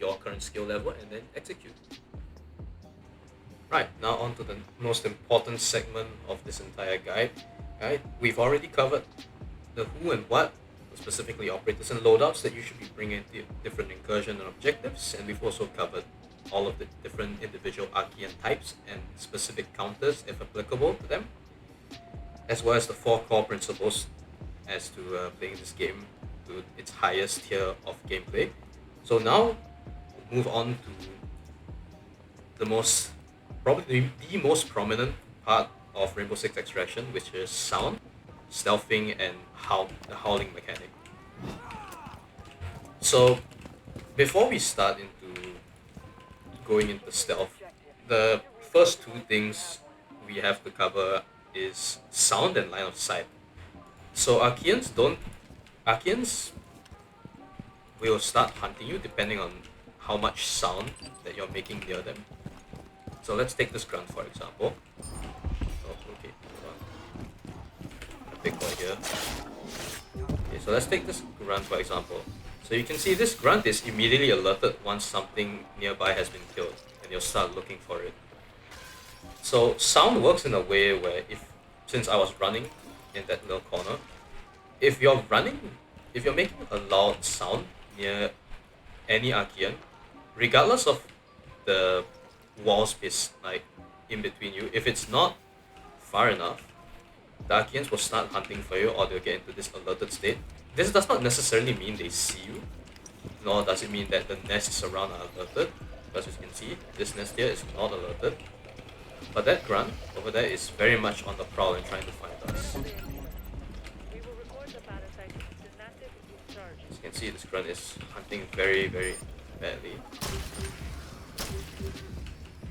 your current skill level, and then execute. Right, now on to the most important segment of this entire guide. Right, we've already covered the who and what, specifically operators and loadouts that you should be bringing to different incursion and objectives, and we've also covered all of the different individual Archaean types and specific counters if applicable to them, as well as the 4 core principles as to playing this game to its highest tier of gameplay. So now we'll move on to probably the most prominent part of Rainbow Six Extraction, which is sound, stealthing, and the howling mechanic. So before we start into going into stealth, the first 2 things we have to cover is sound and line of sight. So Archaeans will start hunting you depending on how much sound that you're making near them. So let's take this grunt for example. Oh, okay, hold on. A big boy here. Okay, so let's take this grunt for example. So you can see this grunt is immediately alerted once something nearby has been killed, and you'll start looking for it. So sound works in a way where since I was running in that little corner, if you're making a loud sound near any Archaean, regardless of the wall space like in between you, if it's not far enough, the Archaeans will start hunting for you, or they'll get into this alerted state. This does not necessarily mean they see you, nor does it mean that the nests around are alerted, because as you can see, this nest here is not alerted. But that grunt over there is very much on the prowl and trying to find us. As you can see, this grunt is hunting very, very badly.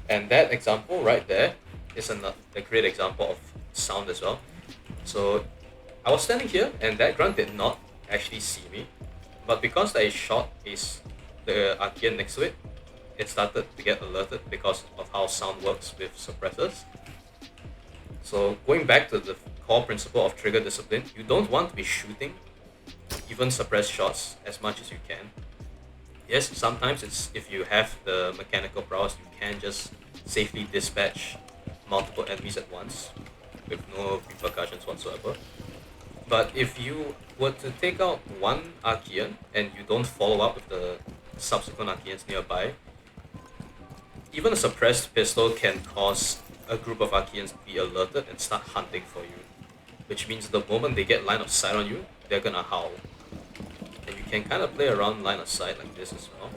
And that example right there is a great example of sound as well. So I was standing here and that grunt did not actually see me, but because I shot the Archaean next to it, it started to get alerted because of how sound works with suppressors. So going back to the core principle of trigger discipline, you don't want to be shooting even suppressed shots as much as you can. Yes, sometimes if you have the mechanical prowess, you can just safely dispatch multiple enemies at once with no repercussions whatsoever. But if you were to take out one Archaean and you don't follow up with the subsequent Archaeans nearby, even a suppressed pistol can cause a group of Archaeans to be alerted and start hunting for you, which means the moment they get line of sight on you, they're gonna howl. And you can kind of play around line of sight like this as well.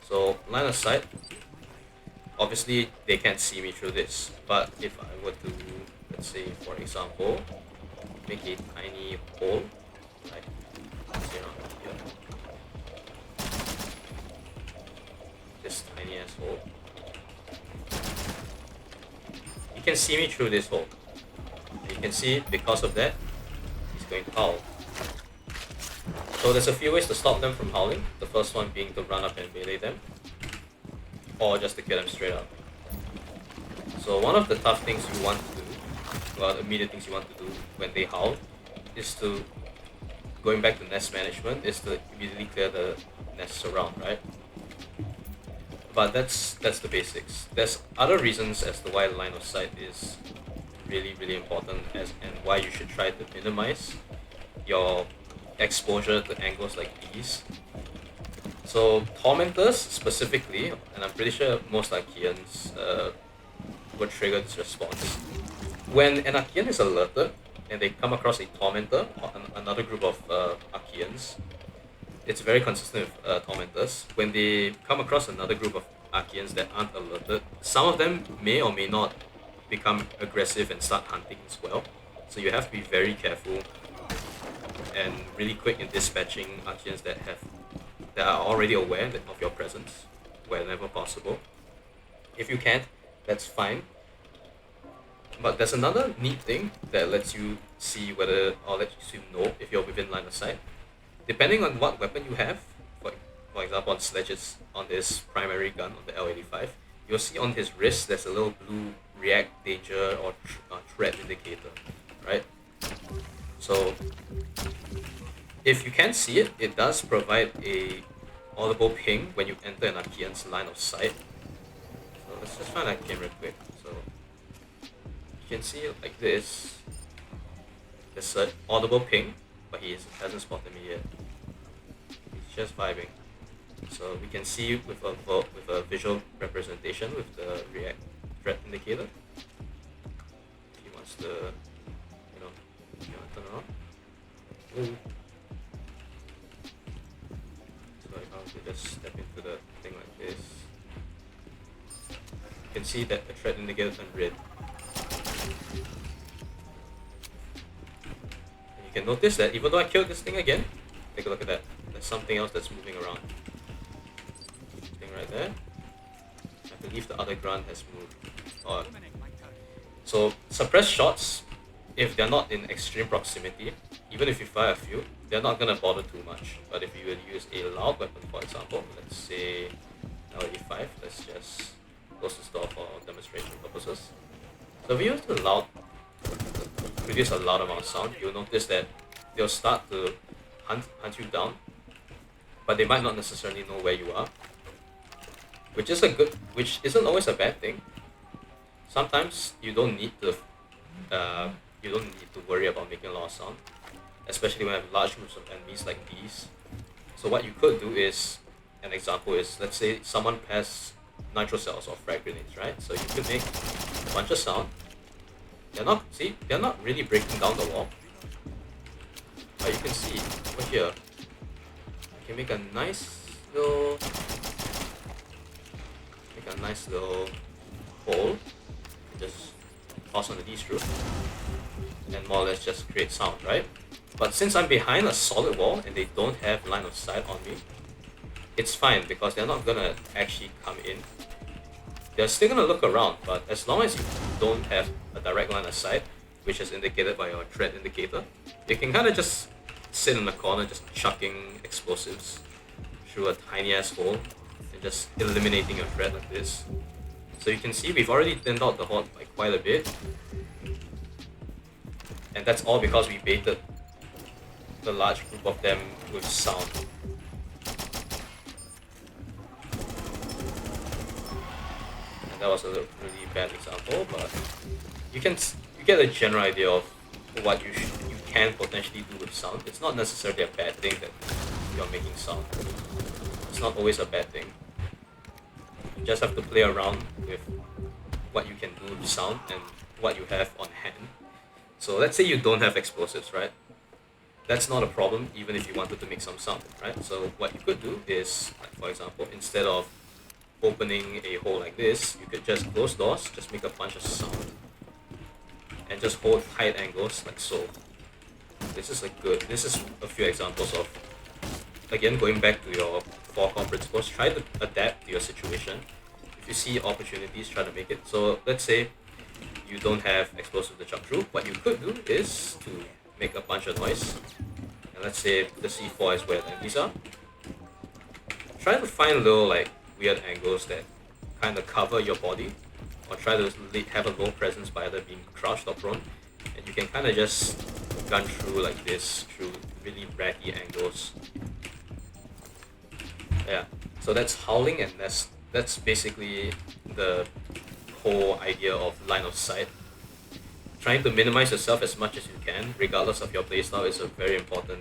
So line of sight, obviously they can't see me through this, but if I were to, let's say for example, make a tiny hole, like say around here, this tiny ass hole, you can see me through this hole. You can see because of that, he's going to howl. So there's a few ways to stop them from howling. The first one being to run up and melee them, or just to kill them straight up. So one of the tough things you want to do, well, the immediate things you want to do when they howl, is to, going back to nest management, is to immediately clear the nests around, right? But that's the basics. There's other reasons as to why line of sight is really important, and why you should try to minimize your exposure to angles like these. So tormentors specifically, and I'm pretty sure most Archaeans would trigger this response. When an Archaean is alerted and they come across a tormentor or another group of Archaeans, it's very consistent with tormentors. When they come across another group of Archaeans that aren't alerted, some of them may or may not become aggressive and start hunting as well. So you have to be very careful and really quick in dispatching Archaeans that are already aware of your presence whenever possible. If you can't, that's fine. But there's another neat thing that lets you see whether, or lets you know if you're within line of sight. Depending on what weapon you have, for example on Sledge's, on this primary gun, on the L85, you'll see on his wrist there's a little blue react, danger, or threat indicator, right? So if you can't see it, it does provide a audible ping when you enter an Archaean's line of sight. So let's just find Archaean real quick. So you can see it like this. There's an audible ping, but he hasn't spotted me yet. He's just vibing. So we can see with a visual representation with the react threat indicator. If he wants to, turn around. Ooh. So if I was to just step into the thing like this, you can see that the threat indicator turned red. And you can notice that even though I killed this thing again, take a look at that. There's something else that's moving around. Thing right there. I believe the other grunt has moved. So suppressed shots, if they're not in extreme proximity, even if you fire a few, they're not gonna bother too much. But if you would use a loud weapon, for example, let's say L85, let's just close this door for demonstration purposes. So if you use the loud, produce a loud amount of sound, you'll notice that they'll start to hunt you down, but they might not necessarily know where you are, which isn't always a bad thing. Sometimes you don't need to worry about making a lot of sound, especially when you have large groups of enemies like these. So what you could do is, an example is, let's say someone has nitro cells or frag grenades, right? So you could make a bunch of sound. They're not really breaking down the wall, but you can see over here, I can make a nice little hole. Just toss on the D screw and more or less just create sound, right? But since I'm behind a solid wall and they don't have line of sight on me, it's fine because they're not gonna actually come in. They're still gonna look around, but as long as you don't have a direct line of sight, which is indicated by your threat indicator, you can kind of just sit in the corner just chucking explosives through a tiny ass hole and just eliminating your threat like this. So you can see we've already thinned out the horde by quite a bit, and that's all because we baited the large group of them with sound. And that was a really bad example, but you get a general idea of what you can potentially do with sound. It's not necessarily a bad thing that you're making sound. It's not always a bad thing. You just have to play around with what you can do with sound and what you have on hand. So let's say you don't have explosives, right? That's not a problem even if you wanted to make some sound, right? So what you could do is, like, for example, instead of opening a hole like this, you could just close doors, just make a bunch of sound, and just hold tight angles like so. This is a few examples of, again, going back to your 4 core principles. Try to adapt to your situation. If you see opportunities, try to make it. So let's say you don't have explosive to jump through. What you could do is to make a bunch of noise. And let's say the C4 is where the enemies are. Try to find little like weird angles that kind of cover your body, or try to have a low presence by either being crouched or prone, and you can kind of just gun through like this through really ratty angles. Yeah, so that's howling, and that's basically the whole idea of line of sight. Trying to minimize yourself as much as you can, regardless of your playstyle, is a very important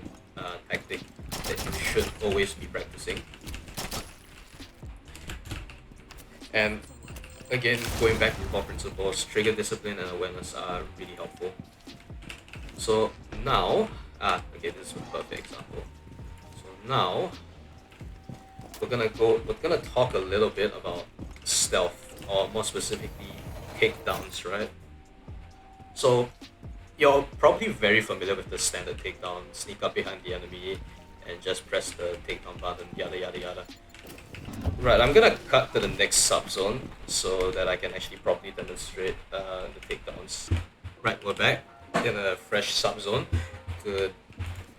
tactic that you should always be practicing. And again, going back to core principles, trigger discipline and awareness are really helpful. So now, okay, this is a perfect example. So now, we're gonna talk a little bit about stealth, or more specifically, takedowns, right? So you're probably very familiar with the standard takedown: sneak up behind the enemy and just press the takedown button, yada yada yada. Right, I'm gonna cut to the next subzone so that I can actually properly demonstrate the takedowns. Right, we're back in a fresh subzone to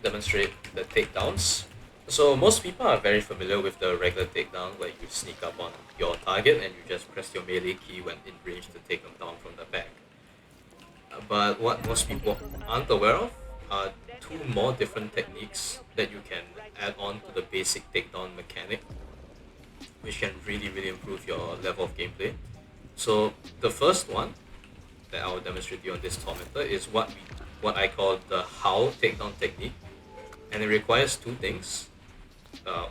demonstrate the takedowns. So most people are very familiar with the regular takedown, where you sneak up on your target and you just press your melee key when in range to take them down from the back. But what most people aren't aware of are 2 more different techniques that you can add on to the basic takedown mechanic, which can really improve your level of gameplay. So the first one that I will demonstrate to you on this tormentor is what I call the howl takedown technique, and it requires 2 things.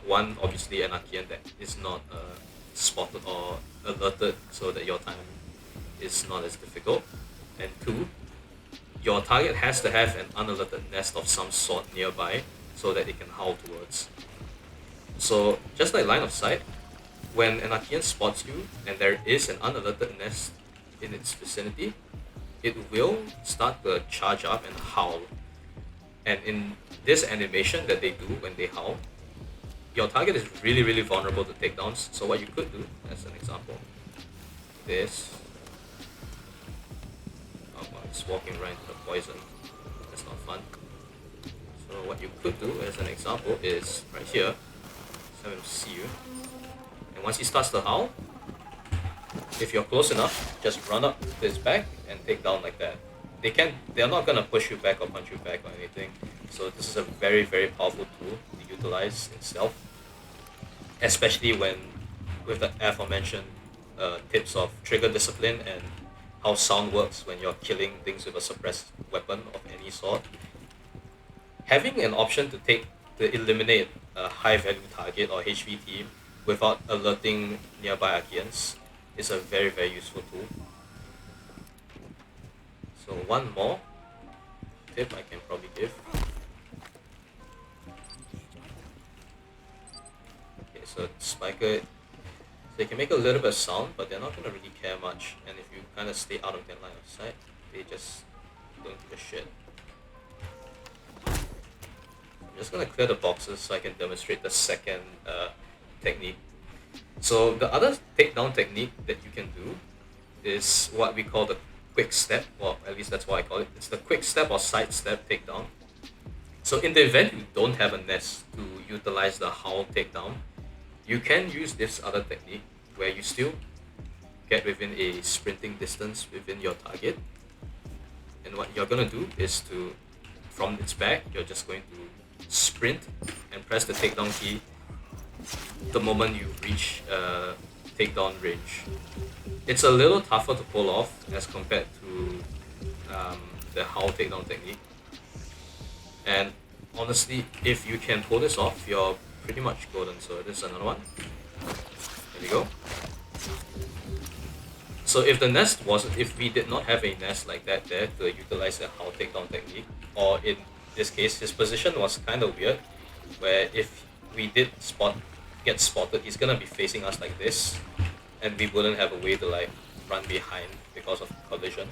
One, obviously an Archaean that is not spotted or alerted, so that your time is not as difficult. And 2, your target has to have an unalerted nest of some sort nearby so that it can howl towards. So just like line of sight, when an Archaean spots you and there is an unalerted nest in its vicinity, it will start to charge up and howl. And in this animation that they do when they howl, your target is really vulnerable to takedowns. So what you could do, as an example, this. Oh, well, it's walking right into the poison. That's not fun. So what you could do, as an example, is right here. Just have him see you. And once he starts to howl, if you're close enough, just run up to his back and take down like that. They're not gonna push you back or punch you back or anything. So this is a very powerful tool to utilize in stealth, especially with the aforementioned tips of trigger discipline and how sound works when you're killing things with a suppressed weapon of any sort. Having an option to eliminate a high value target or HVT without alerting nearby Archaeans is a very useful tool. So one more tip I can probably give. Okay, so Spiker, so they can make a little bit of sound, but they're not going to really care much. And if you kind of stay out of their line of sight, they just don't give a shit. I'm just going to clear the boxes so I can demonstrate the second technique. So the other takedown technique that you can do is what we call the quick step, or at least that's what I call it. It's the quick step or side step takedown. So in the event you don't have a nest to utilize the howl takedown, you can use this other technique where you still get within a sprinting distance within your target. And what you're going to do is from its back, you're just going to sprint and press the takedown key the moment you reach takedown range. It's a little tougher to pull off as compared to the howl takedown technique. And honestly, if you can pull this off, you're pretty much golden. So this is another one. There we go. So if we did not have a nest like that there to utilize the howl takedown technique, or in this case, his position was kind of weird, where if we did spot get spotted, he's gonna be facing us like this, and we wouldn't have a way to like run behind because of collision.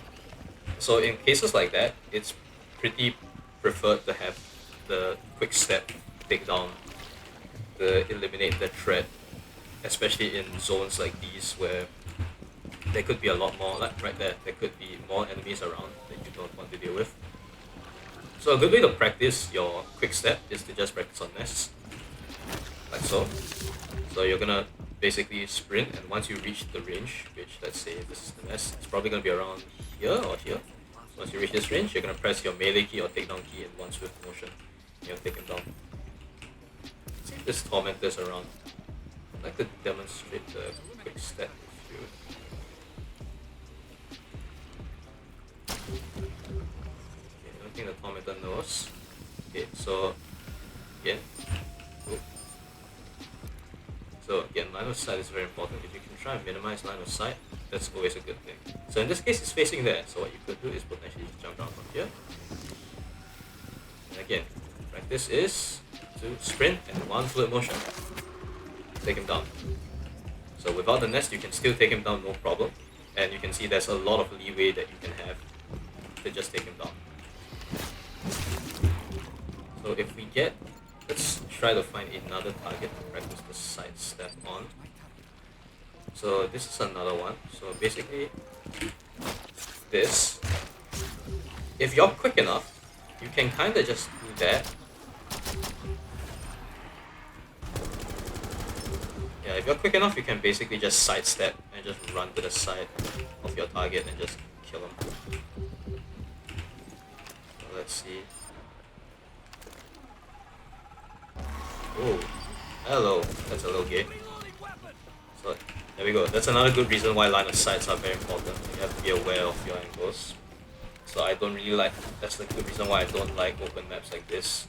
So in cases like that, it's pretty preferred to have the quick step takedown to eliminate the threat, especially in zones like these where there could be a lot more, like right there, there could be more enemies around that you don't want to deal with. So a good way to practice your quick step is to just practice on nests, like so. So you're gonna basically sprint, and once you reach the range, which let's say this is the nest, it's probably gonna be around here or here. So once you reach this range, you're gonna press your melee key or takedown key in one swift motion. You're taken down. Let's see if this tormentor's around. I'd like to demonstrate the quick step with you. Okay, I don't think the tormentor knows. Okay, so again. So again, line of sight is very important. If you can try and minimize line of sight, that's always a good thing. So in this case, it's facing there. So what you could do is potentially just jump down from here. And again, practice is to sprint and one fluid motion. Take him down. So without the nest, you can still take him down, no problem. And you can see there's a lot of leeway that you can have to just take him down. So if we get, let's try to find another target to practice the side step on. So this is another one. So basically, this, if you're quick enough, you can kind of just do that. Yeah, if you're quick enough, you can basically just sidestep and just run to the side of your target and just kill him. So let's see. Oh, hello. That's a little gay. So there we go. That's another good reason why line of sights are very important. You have to be aware of your angles. So I don't really like, that's the good reason why I don't like open maps like this.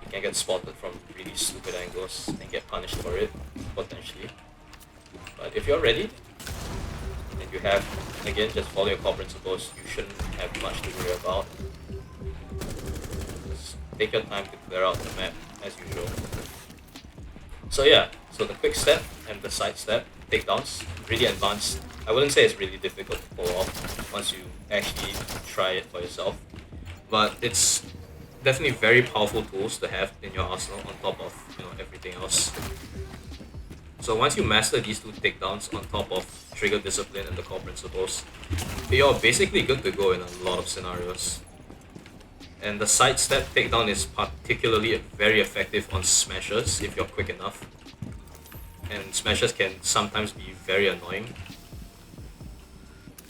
You can get spotted from really stupid angles and get punished for it, potentially. But if you're ready, and you have, again, just follow your core principles, you shouldn't have much to worry about. Just take your time to clear out the map, as usual. So yeah, so the quick step and the side step, takedowns, really advanced. I wouldn't say it's really difficult to pull off once you actually try it for yourself. But it's definitely very powerful tools to have in your arsenal on top of everything else. So once you master these two takedowns on top of trigger discipline and the core principles, you're basically good to go in a lot of scenarios. And the side step takedown is particularly very effective on smashers if you're quick enough. And smashers can sometimes be very annoying.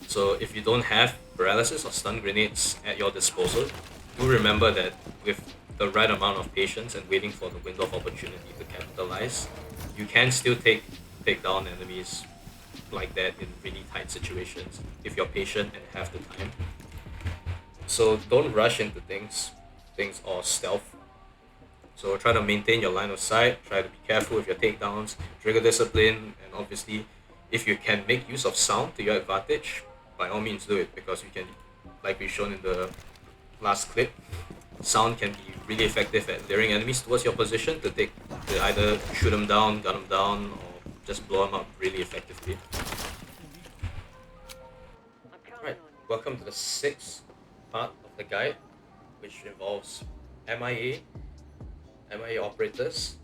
So if you don't have paralysis or stun grenades at your disposal, do remember that with the right amount of patience and waiting for the window of opportunity to capitalize, you can still take down enemies like that in really tight situations if you're patient and have the time. So don't rush into things or stealth. So try to maintain your line of sight, try to be careful with your takedowns, trigger discipline, and obviously if you can make use of sound to your advantage, by all means do it, because you can, like we've shown in the last clip, sound can be really effective at luring enemies towards your position to either shoot them down, gun them down, or just blow them up really effectively. Right, welcome to the sixth part of the guide, which involves MIA operators,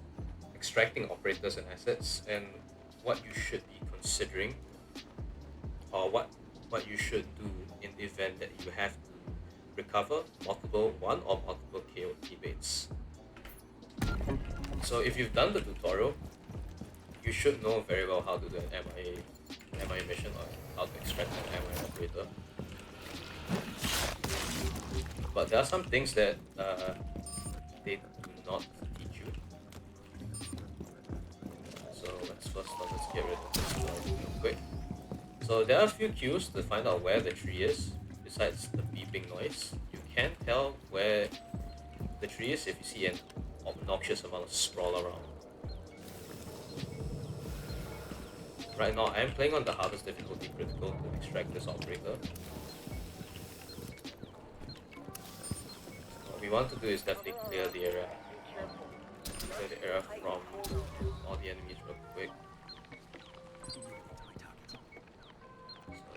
extracting operators and assets, and what you should be considering, or what you should do in the event that you have to recover one or multiple KO teammates. So if you've done the tutorial, you should know very well how to do an MIA mission or how to extract an MIA operator. But there are some things that they do not teach you. So let's get rid of this real quick. So there are a few cues to find out where the tree is. Besides the beeping noise, you can tell where the tree is if you see an obnoxious amount of sprawl around. Right now, I am playing on the hardest difficulty critical to extract this operator. What we want to do is definitely clear the area. clear the area from all the enemies real quick. So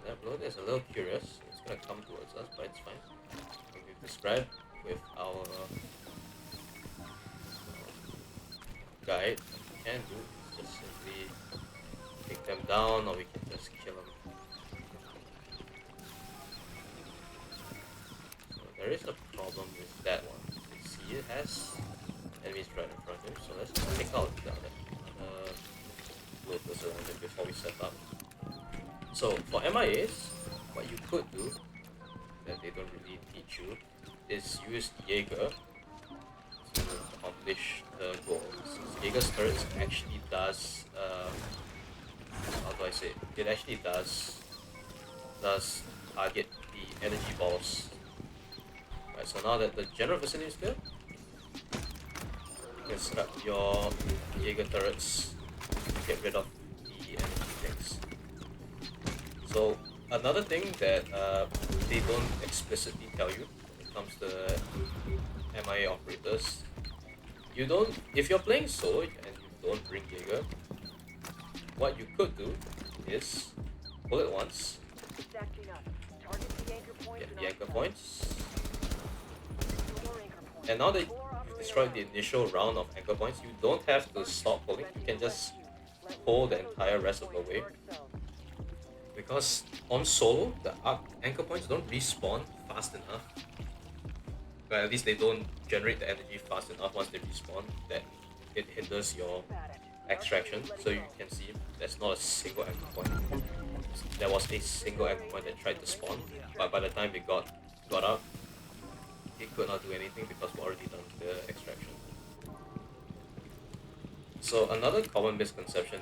that bloater is a little curious. It's gonna come towards us, but it's fine. Like we've described with our guide, what we can do is just simply take them down, or we can just kill them. So there is a problem with that one. You see it has enemies right in front of him, so let's just take out the other bloaters around it before we set up. So for MIAs, what you could do, that they don't really teach you, is use Jaeger to accomplish the goal. Since Jaeger's turrets actually does, how do I say it? It actually does target the energy balls. Right, so now that the general vicinity is clear, you can set up your Jaeger turrets to get rid of the energy things. So another thing that they don't explicitly tell you when it comes to MIA operators, you don't, if you're playing solo and you don't bring Jaeger, what you could do is pull it once, get the anchor points, and now that you've destroyed the initial round of anchor points, you don't have to stop pulling, you can just pull the entire rest of the way. Because on solo, the anchor points don't respawn fast enough. But at least they don't generate the energy fast enough once they respawn, that it hinders your extraction. So you can see there's not a single anchor point. There was a single anchor point that tried to spawn, but by the time it got up, it could not do anything because we already done the extraction. So another common misconception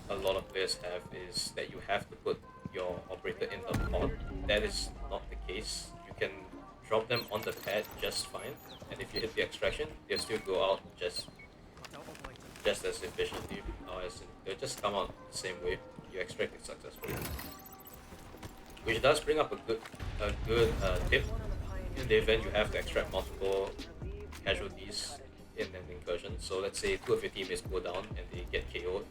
a lot of players have is that you have to put your operator in the pod. That is not the case. You can drop them on the pad just fine, and if you hit the extraction, they'll still go out just as efficiently, or they'll just come out the same way. You extract it successfully, which does bring up a good tip in the event you have to extract multiple casualties in an incursion. So let's say 2 of your teammates go down and they get KO'd.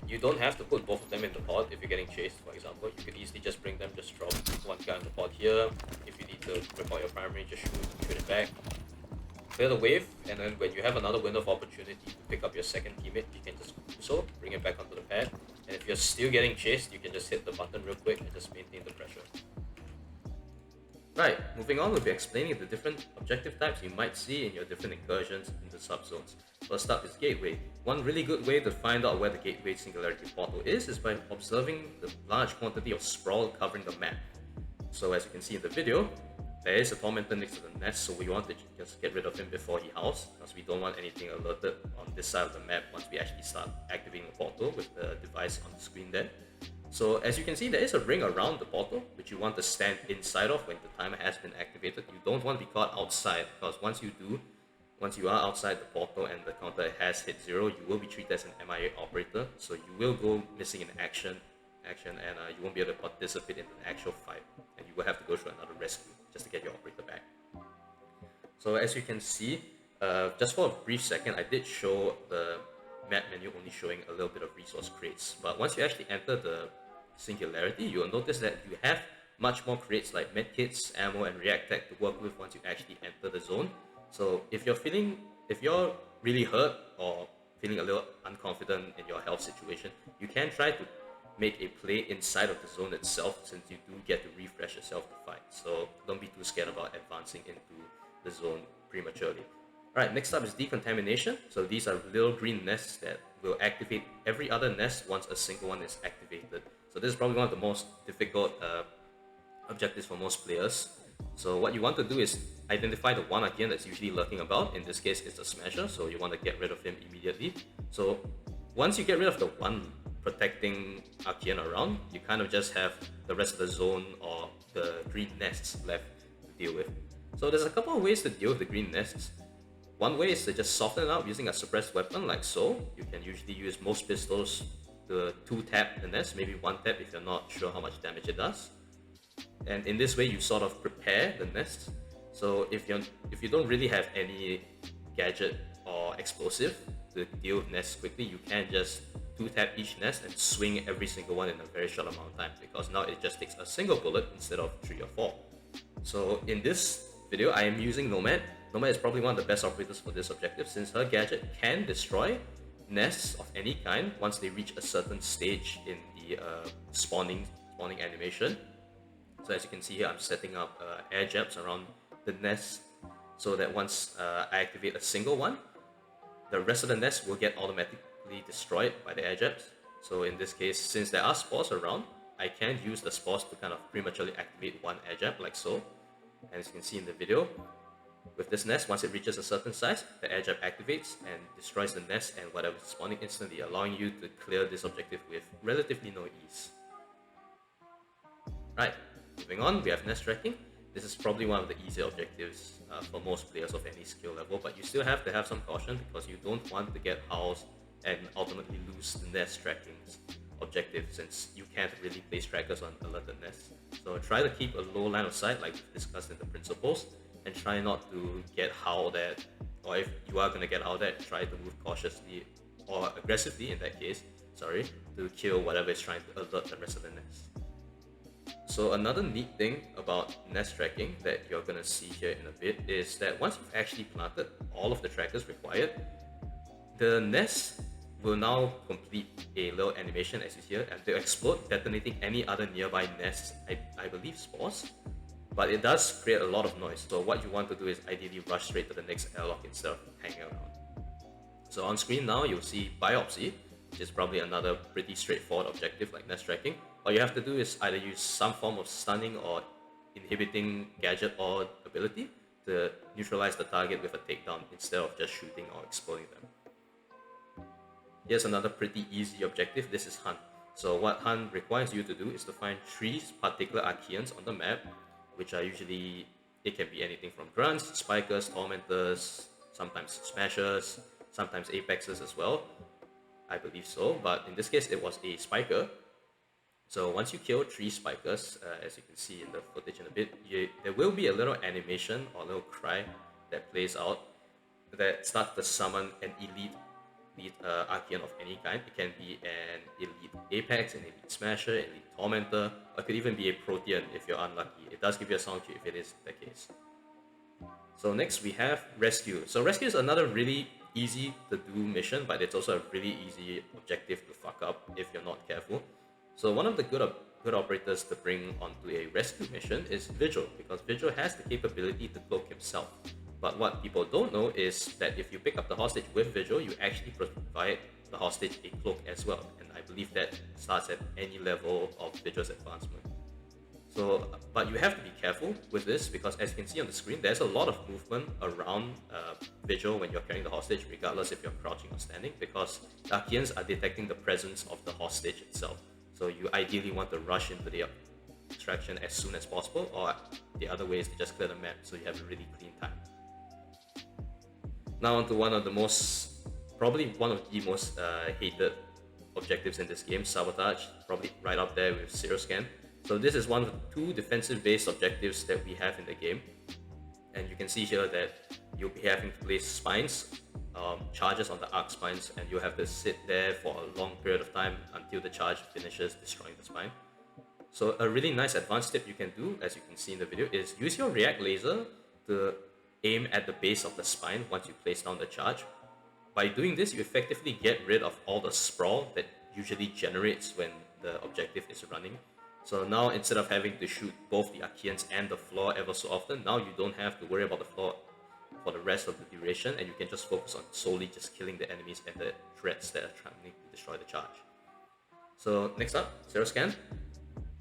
You don't have to put both of them in the pod if you're getting chased, for example. You could easily just bring them, just drop one guy in the pod here. If you need to rip out your primary, just shoot it back. Clear the wave, and then when you have another window of opportunity to pick up your second teammate, you can just do so, bring it back onto the pad. And if you're still getting chased, you can just hit the button real quick and just maintain the pressure. Right, moving on, we'll be explaining the different objective types you might see in your different incursions in the subzones. First up is Gateway. One really good way to find out where the Gateway Singularity Portal is by observing the large quantity of sprawl covering the map. So as you can see in the video, there is a Tormentor next to the nest, so we want to just get rid of him before he howls, because we don't want anything alerted on this side of the map once we actually start activating the portal with the device on the screen there. So as you can see, there is a ring around the portal which you want to stand inside of when the timer has been activated. You don't want to be caught outside, because once you are outside the portal and the counter has hit 0, you will be treated as an MIA operator, so you will go missing in action and you won't be able to participate in the actual fight, and you will have to go through another rescue just to get your operator back. So as you can see, just for a brief second, I did show the map menu only showing a little bit of resource crates, but once you actually enter the Singularity, you will notice that you have much more crates like medkits, ammo, and react tech to work with once you actually enter the zone. So if you're really hurt or feeling a little unconfident in your health situation, you can try to make a play inside of the zone itself, since you do get to refresh yourself to fight. So don't be too scared about advancing into the zone prematurely. Alright, next up is Decontamination. So these are little green nests that will activate every other nest once a single one is activated. So this is probably one of the most difficult objectives for most players. So what you want to do is identify the one Archaean that's usually lurking about. In this case, it's a Smasher, so you want to get rid of him immediately. So once you get rid of the one protecting Archaean around, you kind of just have the rest of the zone or the green nests left to deal with. So there's a couple of ways to deal with the green nests. One way is to just soften it out using a suppressed weapon like so. You can usually use most pistols to 2-tap the nest, maybe 1-tap if you're not sure how much damage it does. And in this way, you sort of prepare the nest. So if you don't really have any gadget or explosive to deal with nests quickly, you can just 2-tap each nest and swing every single one in a very short amount of time, because now it just takes a single bullet instead of 3 or 4. So in this video, I am using Nomad. Nomad is probably one of the best operators for this objective, since her gadget can destroy nests of any kind once they reach a certain stage in the spawning animation. So as you can see here, I'm setting up air jabs around the nest, so that once I activate a single one, the rest of the nest will get automatically destroyed by the air jabs. So in this case, since there are spores around, I can use the spores to kind of prematurely activate one air jab like so. And as you can see in the video, with this nest, once it reaches a certain size, the air jab activates and destroys the nest and whatever is spawning instantly, allowing you to clear this objective with relatively no ease. Right, moving on, we have nest tracking. This is probably one of the easier objectives for most players of any skill level, but you still have to have some caution because you don't want to get housed and ultimately lose the nest tracking objective, since you can't really place trackers on alerted nests. So try to keep a low line of sight like discussed in the principles, and try not to get howled at, or if you are going to get howled at, try to move cautiously or aggressively in that case, to kill whatever is trying to alert the rest of the nest. So another neat thing about nest tracking that you're going to see here in a bit is that once you've actually planted all of the trackers required, the nest will now complete a little animation as you see here, and they'll explode, detonating any other nearby nests, I believe spores, but it does create a lot of noise. So what you want to do is ideally rush straight to the next airlock instead of hanging around. So on screen now you'll see Biopsy, which is probably another pretty straightforward objective like nest tracking. All you have to do is either use some form of stunning or inhibiting gadget or ability to neutralize the target with a takedown instead of just shooting or exploding them. Here's another pretty easy objective. This is Hunt. So what Hunt requires you to do is to find 3 particular Archaeans on the map, which are usually, it can be anything from grunts, spikers, tormentors, sometimes smashers, sometimes apexes as well. I believe so, but in this case it was a spiker. So once you kill 3 spikers, as you can see in the footage in a bit, there will be a little animation or a little cry that plays out that starts to summon an elite Archaean of any kind. It can be an elite apex, an elite smasher, an elite tormentor, or it could even be a protean if you're unlucky. It does give you a sound cue if it is the case. So next we have Rescue. So Rescue is another really easy to do mission, but it's also a really easy objective to fuck up if you're not careful. So one of the good operators to bring onto a rescue mission is Vigil, because Vigil has the capability to cloak himself. But what people don't know is that if you pick up the hostage with Vigil, you actually provide the hostage a cloak as well, and I believe that starts at any level of Vigil's advancement. So, but you have to be careful with this, because as you can see on the screen, there's a lot of movement around Vigil when you're carrying the hostage, regardless if you're crouching or standing, because the Archaeans are detecting the presence of the hostage itself. So you ideally want to rush into the extraction as soon as possible, or the other way is to just clear the map so you have a really clean time. Now onto one of the most, probably one of the most hated objectives in this game, Sabotage, probably right up there with Zero Scan. So this is one of the 2 defensive-based objectives that we have in the game, and you can see here that you'll be having to place spines, charges on the arc spines, and you'll have to sit there for a long period of time until the charge finishes destroying the spine. So a really nice advanced tip you can do, as you can see in the video, is use your react laser to aim at the base of the spine once you place down the charge. By doing this, you effectively get rid of all the sprawl that usually generates when the objective is running. So now instead of having to shoot both the Archaeans and the floor ever so often, now you don't have to worry about the floor for the rest of the duration, and you can just focus on solely just killing the enemies and the threats that are trying to destroy the charge. So next up, Zero Scan.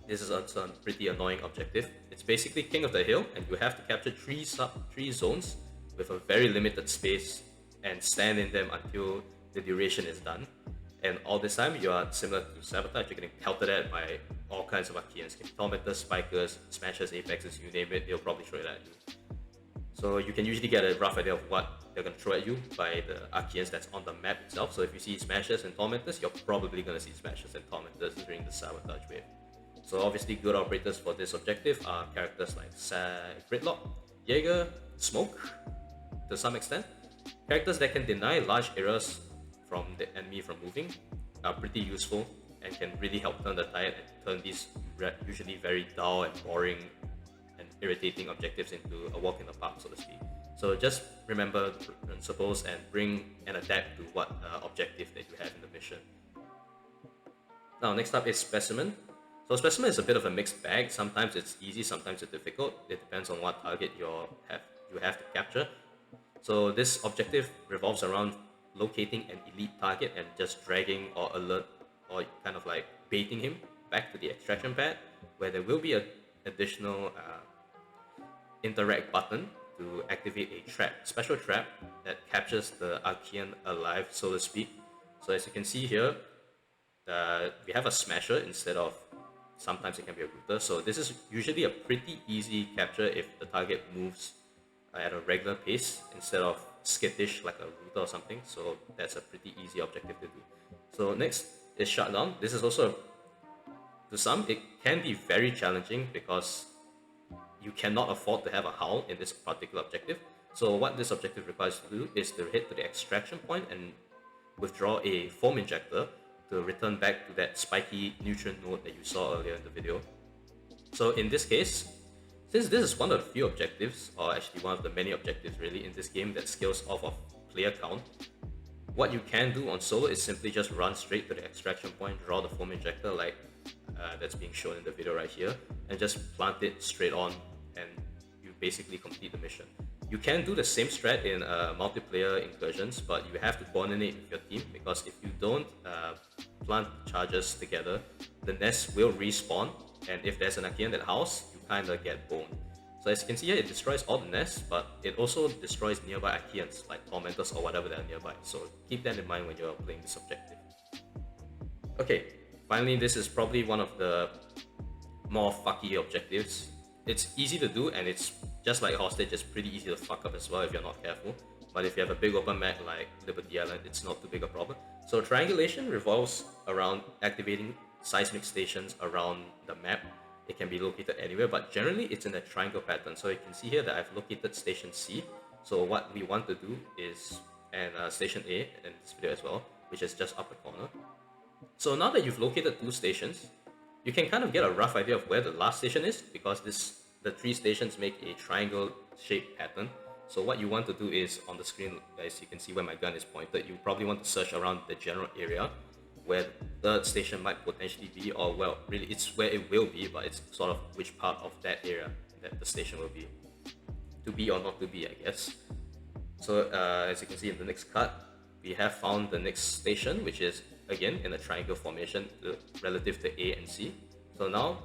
This is also a pretty annoying objective. It's basically King of the Hill, and you have to capture 3 zones with a very limited space and stand in them until the duration is done. And all this time, you are similar to Sabotage, you're getting pelted at by all kinds of Archaeans, tormentors, spikers, smashers, apexes, you name it, they'll probably throw it at you. So you can usually get a rough idea of what they're going to throw at you by the Archaeans that's on the map itself. So if you see smashers and tormentors, you're probably going to see smashers and tormentors during the Sabotage wave. So obviously good operators for this objective are characters like Gridlock, Jaeger, Smoke to some extent, Characters that can deny large areas from the enemy from moving are pretty useful and can really help turn the tide and turn these usually very dull and boring and irritating objectives into a walk in the park, so to speak. So just remember the principles and bring and adapt to what objective that you have in the mission. Now, next up is Specimen. So Specimen is a bit of a mixed bag. Sometimes it's easy, sometimes it's difficult. It depends on what target you have to capture. So this objective revolves around locating an elite target and just dragging or alert or kind of like baiting him back to the extraction pad, where there will be an additional interact button to activate a special trap that captures the Archaean alive, so to speak. So as you can see here, we have a smasher instead of, sometimes it can be a router. So this is usually a pretty easy capture if the target moves at a regular pace instead of skittish like a router or something. So that's a pretty easy objective to do. So next is Shutdown. This is also, to some, it can be very challenging because you cannot afford to have a hull in this particular objective. So what this objective requires to do is to head to the extraction point and withdraw a foam injector to return back to that spiky nutrient node that you saw earlier in the video. So in this case, since this is one of the few objectives, or actually one of the many objectives really in this game that scales off of player count, what you can do on solo is simply just run straight to the extraction point, draw the foam injector like that's being shown in the video right here, and just plant it straight on, and you basically complete the mission. You can do the same strat in multiplayer incursions, but you have to coordinate with your team, because if you don't plant charges together, the nest will respawn, and if there's an Archaean in that house, you kind of get boned. So as you can see here, it destroys all the nests, but it also destroys nearby Archaeans, like tormentors or whatever that are nearby. So keep that in mind when you're playing this objective. Okay, finally, this is probably one of the more fucky objectives. It's easy to do, and it's just like Hostage, it's pretty easy to fuck up as well if you're not careful. But if you have a big open map like Liberty Island, it's not too big a problem. So triangulation revolves around activating seismic stations around the map. It can be located anywhere, but generally it's in a triangle pattern. So you can see here that I've located Station C. So what we want to do is, and Station A in this video as well, which is just up the corner. So now that you've located two stations, you can kind of get a rough idea of where the last station is, because the three stations make a triangle shaped pattern. So what you want to do is, on the screen, as you can see where my gun is pointed, you probably want to search around the general area where the third station might potentially be, or well, really it's where it will be, but it's sort of which part of that area that the station will be. To be or not to be, I guess. So as you can see in the next cut, we have found the next station, which is again in a triangle formation relative to A and C. So now,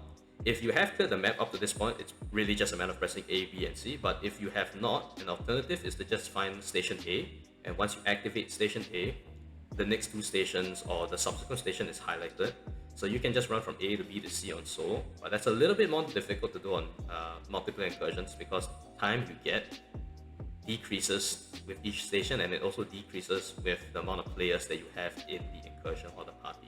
if you have cleared the map up to this point, it's really just a matter of pressing A, B, and C. But if you have not, an alternative is to just find Station A, and once you activate Station A, the next two stations or the subsequent station is highlighted. So you can just run from A to B to C on solo, but that's a little bit more difficult to do on multiplayer incursions, because time you get decreases with each station, and it also decreases with the amount of players that you have in the incursion or the party.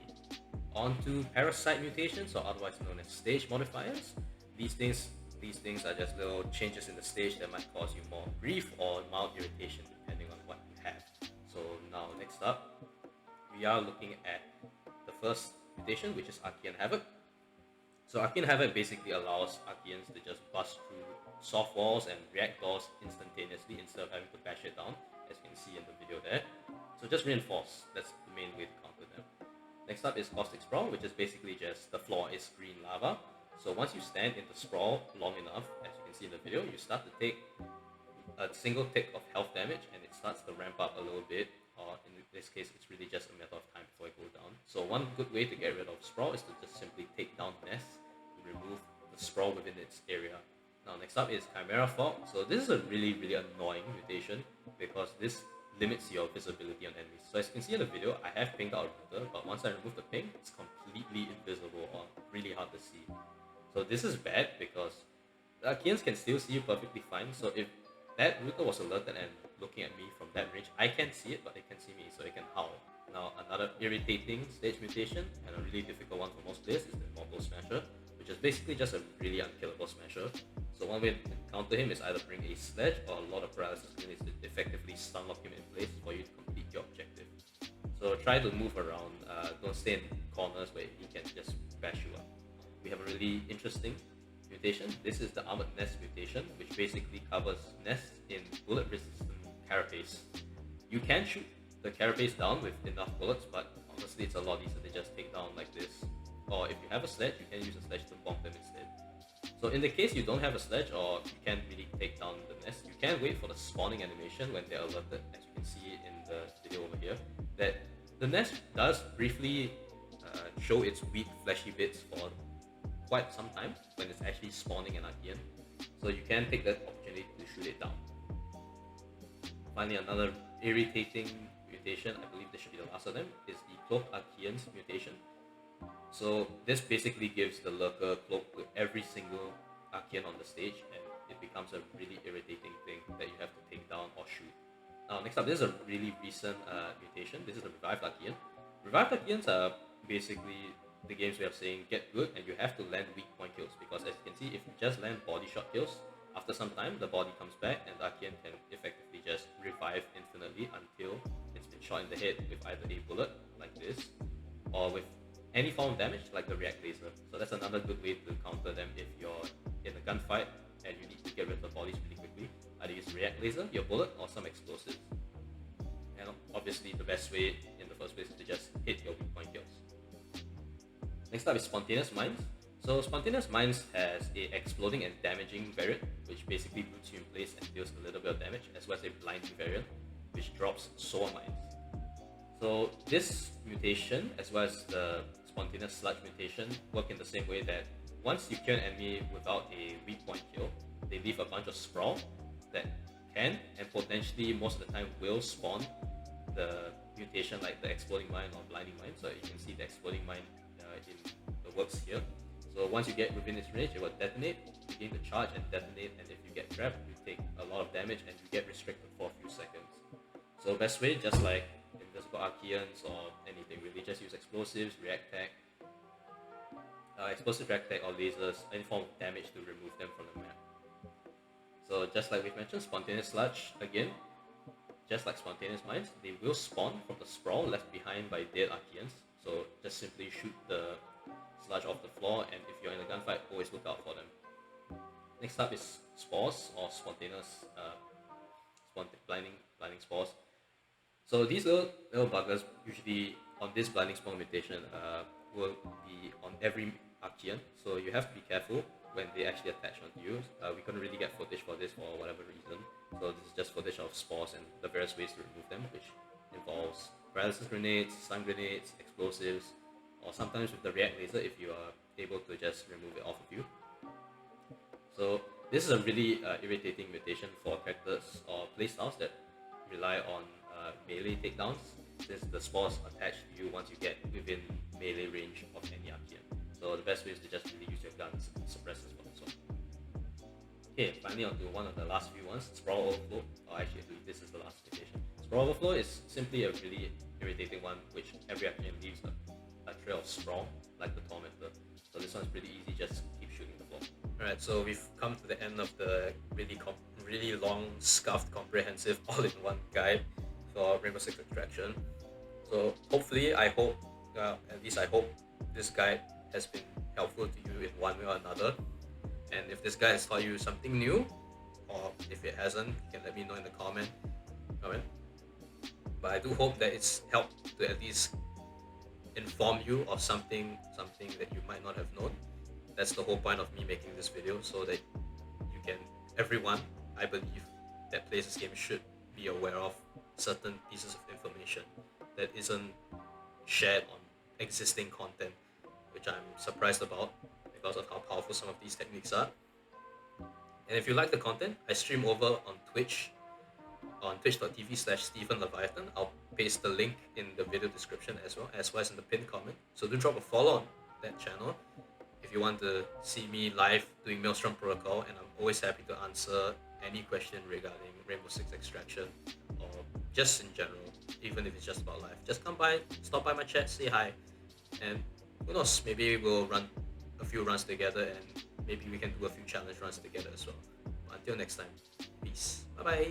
On to parasite mutations, or otherwise known as stage modifiers. These things are just little changes in the stage that might cause you more grief or mild irritation depending on what you have. So now next up, we are looking at the first mutation, which is Archaean Havoc. So Archaean Havoc basically allows Archaeans to just bust through soft walls and reactors instantaneously instead of having to bash it down, as you can see in the video there. So just reinforce, that's the main way to counter them. Next up is Caustic Sprawl, which is basically just the floor is green lava. So once you stand in the sprawl long enough, as you can see in the video, you start to take a single tick of health damage, and it starts to ramp up a little bit, or in this case it's really just a matter of time before it goes down. So one good way to get rid of sprawl is to just simply take down nests to remove the sprawl within its area. Now next up is Chimera Fog. So this is a really annoying mutation, because this limits your visibility on enemies. So as you can see in the video, I have pinged out a router, but once I remove the ping, it's completely invisible or really hard to see. So this is bad because the Archaeans can still see you perfectly fine. So if that router was alerted and looking at me from that range, I can't see it, but they can see me, so it can howl. Now another irritating stage mutation, and a really difficult one for most players, is the Immortal Smasher, which is basically just a really unkillable smasher. So one way to counter him is either bring a sledge or a lot of paralysis grenades to effectively stun lock him in place for you to complete your objective. So try to move around, don't stay in corners where he can just bash you up. We have a really interesting mutation. This is the Armored Nest mutation, which basically covers nests in bullet resistant carapace. You can shoot the carapace down with enough bullets, but honestly it's a lot easier to just take down like this. Or if you have a sledge, you can use a sledge to bomb them instead. So in the case you don't have a sledge or you can't really take down the nest, you can wait for the spawning animation when they're alerted, as you can see in the video over here, that the nest does briefly show its weak fleshy bits for quite some time when it's actually spawning an Archaean. So you can take that opportunity to shoot it down. Finally, another irritating mutation, I believe this should be the last of them, is the Cloak Archaeans mutation. So this basically gives the Lurker cloak to every single Archaean on the stage, and it becomes a really irritating thing that you have to take down or shoot. Now next up, this is a really recent mutation. This is the Revived Archaean. Revived Archaeans are basically the game's way of saying get good and you have to land weak point kills, because as you can see, if you just land body shot kills, after some time the body comes back and the Archaean can effectively just revive infinitely until it's been shot in the head with either a bullet like this or with any form of damage like the react laser. So that's another good way to counter them if you're in a gunfight and you need to get rid of the bodies really quickly. Either use react laser, your bullet, or some explosives. And obviously the best way in the first place is to just hit your weak point kills. Next up is Spontaneous Mines. So Spontaneous Mines has a exploding and damaging variant, which basically boots you in place and deals a little bit of damage, as well as a blinding variant, which drops Soar Mines. So this mutation, as well as the Spontaneous Sludge mutation, work in the same way that once you kill an enemy without a weak point kill, they leave a bunch of sprawl that can and potentially most of the time will spawn the mutation like the Exploding Mine or Blinding Mine. So you can see the Exploding Mine in the works here. So once you get within its range, it will detonate, begin to charge and detonate, and if you get trapped, you take a lot of damage and you get restricted for a few seconds. So best way, just like Invisible Archaeans or anything really, just use explosives, react tag, explosive react tag or lasers, any form of damage to remove them from the map. So just like we've mentioned, Spontaneous Sludge, again, just like Spontaneous Mines, they will spawn from the sprawl left behind by dead Archaeans. So just simply shoot the sludge off the floor, and if you're in a gunfight, always look out for them. Next up is Spores or Spontaneous blinding Spores. So these little buggers, usually on this blinding spawn mutation, will be on every Archaean, so you have to be careful when they actually attach onto you. We couldn't really get footage for this for whatever reason, so this is just footage of spores and the various ways to remove them, which involves paralysis grenades, stun grenades, explosives, or sometimes with the react laser if you are able to just remove it off of you. So this is a really irritating mutation for characters or playstyles that rely on melee takedowns, since the spores attach to you once you get within melee range of any Archaean. So the best way is to just really use your guns and suppressors for this one. Okay, finally onto one of the last few ones, Sprawl Overflow. Oh, actually, this is the last mutation. Sprawl Overflow is simply a really irritating one, which every Archaean leaves a trail of sprawl, like the Tormentor. So this one's pretty easy, just keep shooting the floor. Alright, so we've come to the end of the really long, scuffed, comprehensive, all-in-one guide for Rainbow Six Extraction. So hopefully, at least I hope this guide has been helpful to you in one way or another. And if this guide has taught you something new, or if it hasn't, you can let me know in the comment. But I do hope that it's helped to at least inform you of something that you might not have known. That's the whole point of me making this video, so that everyone, I believe, that plays this game should be aware of certain pieces of information that isn't shared on existing content, which I'm surprised about because of how powerful some of these techniques are. And if you like the content, I stream over on Twitch, on twitch.tv/StephenLeviathan. I'll paste the link in the video description as well as in the pinned comment. So do drop a follow on that channel if you want to see me live doing Maelstrom Protocol, and I'm always happy to answer any question regarding Rainbow Six Extraction or just in general, even if it's just about life. Just come by, stop by my chat, say hi, and who knows, maybe we'll run a few runs together, and maybe we can do a few challenge runs together as well. Until next time, peace, bye bye.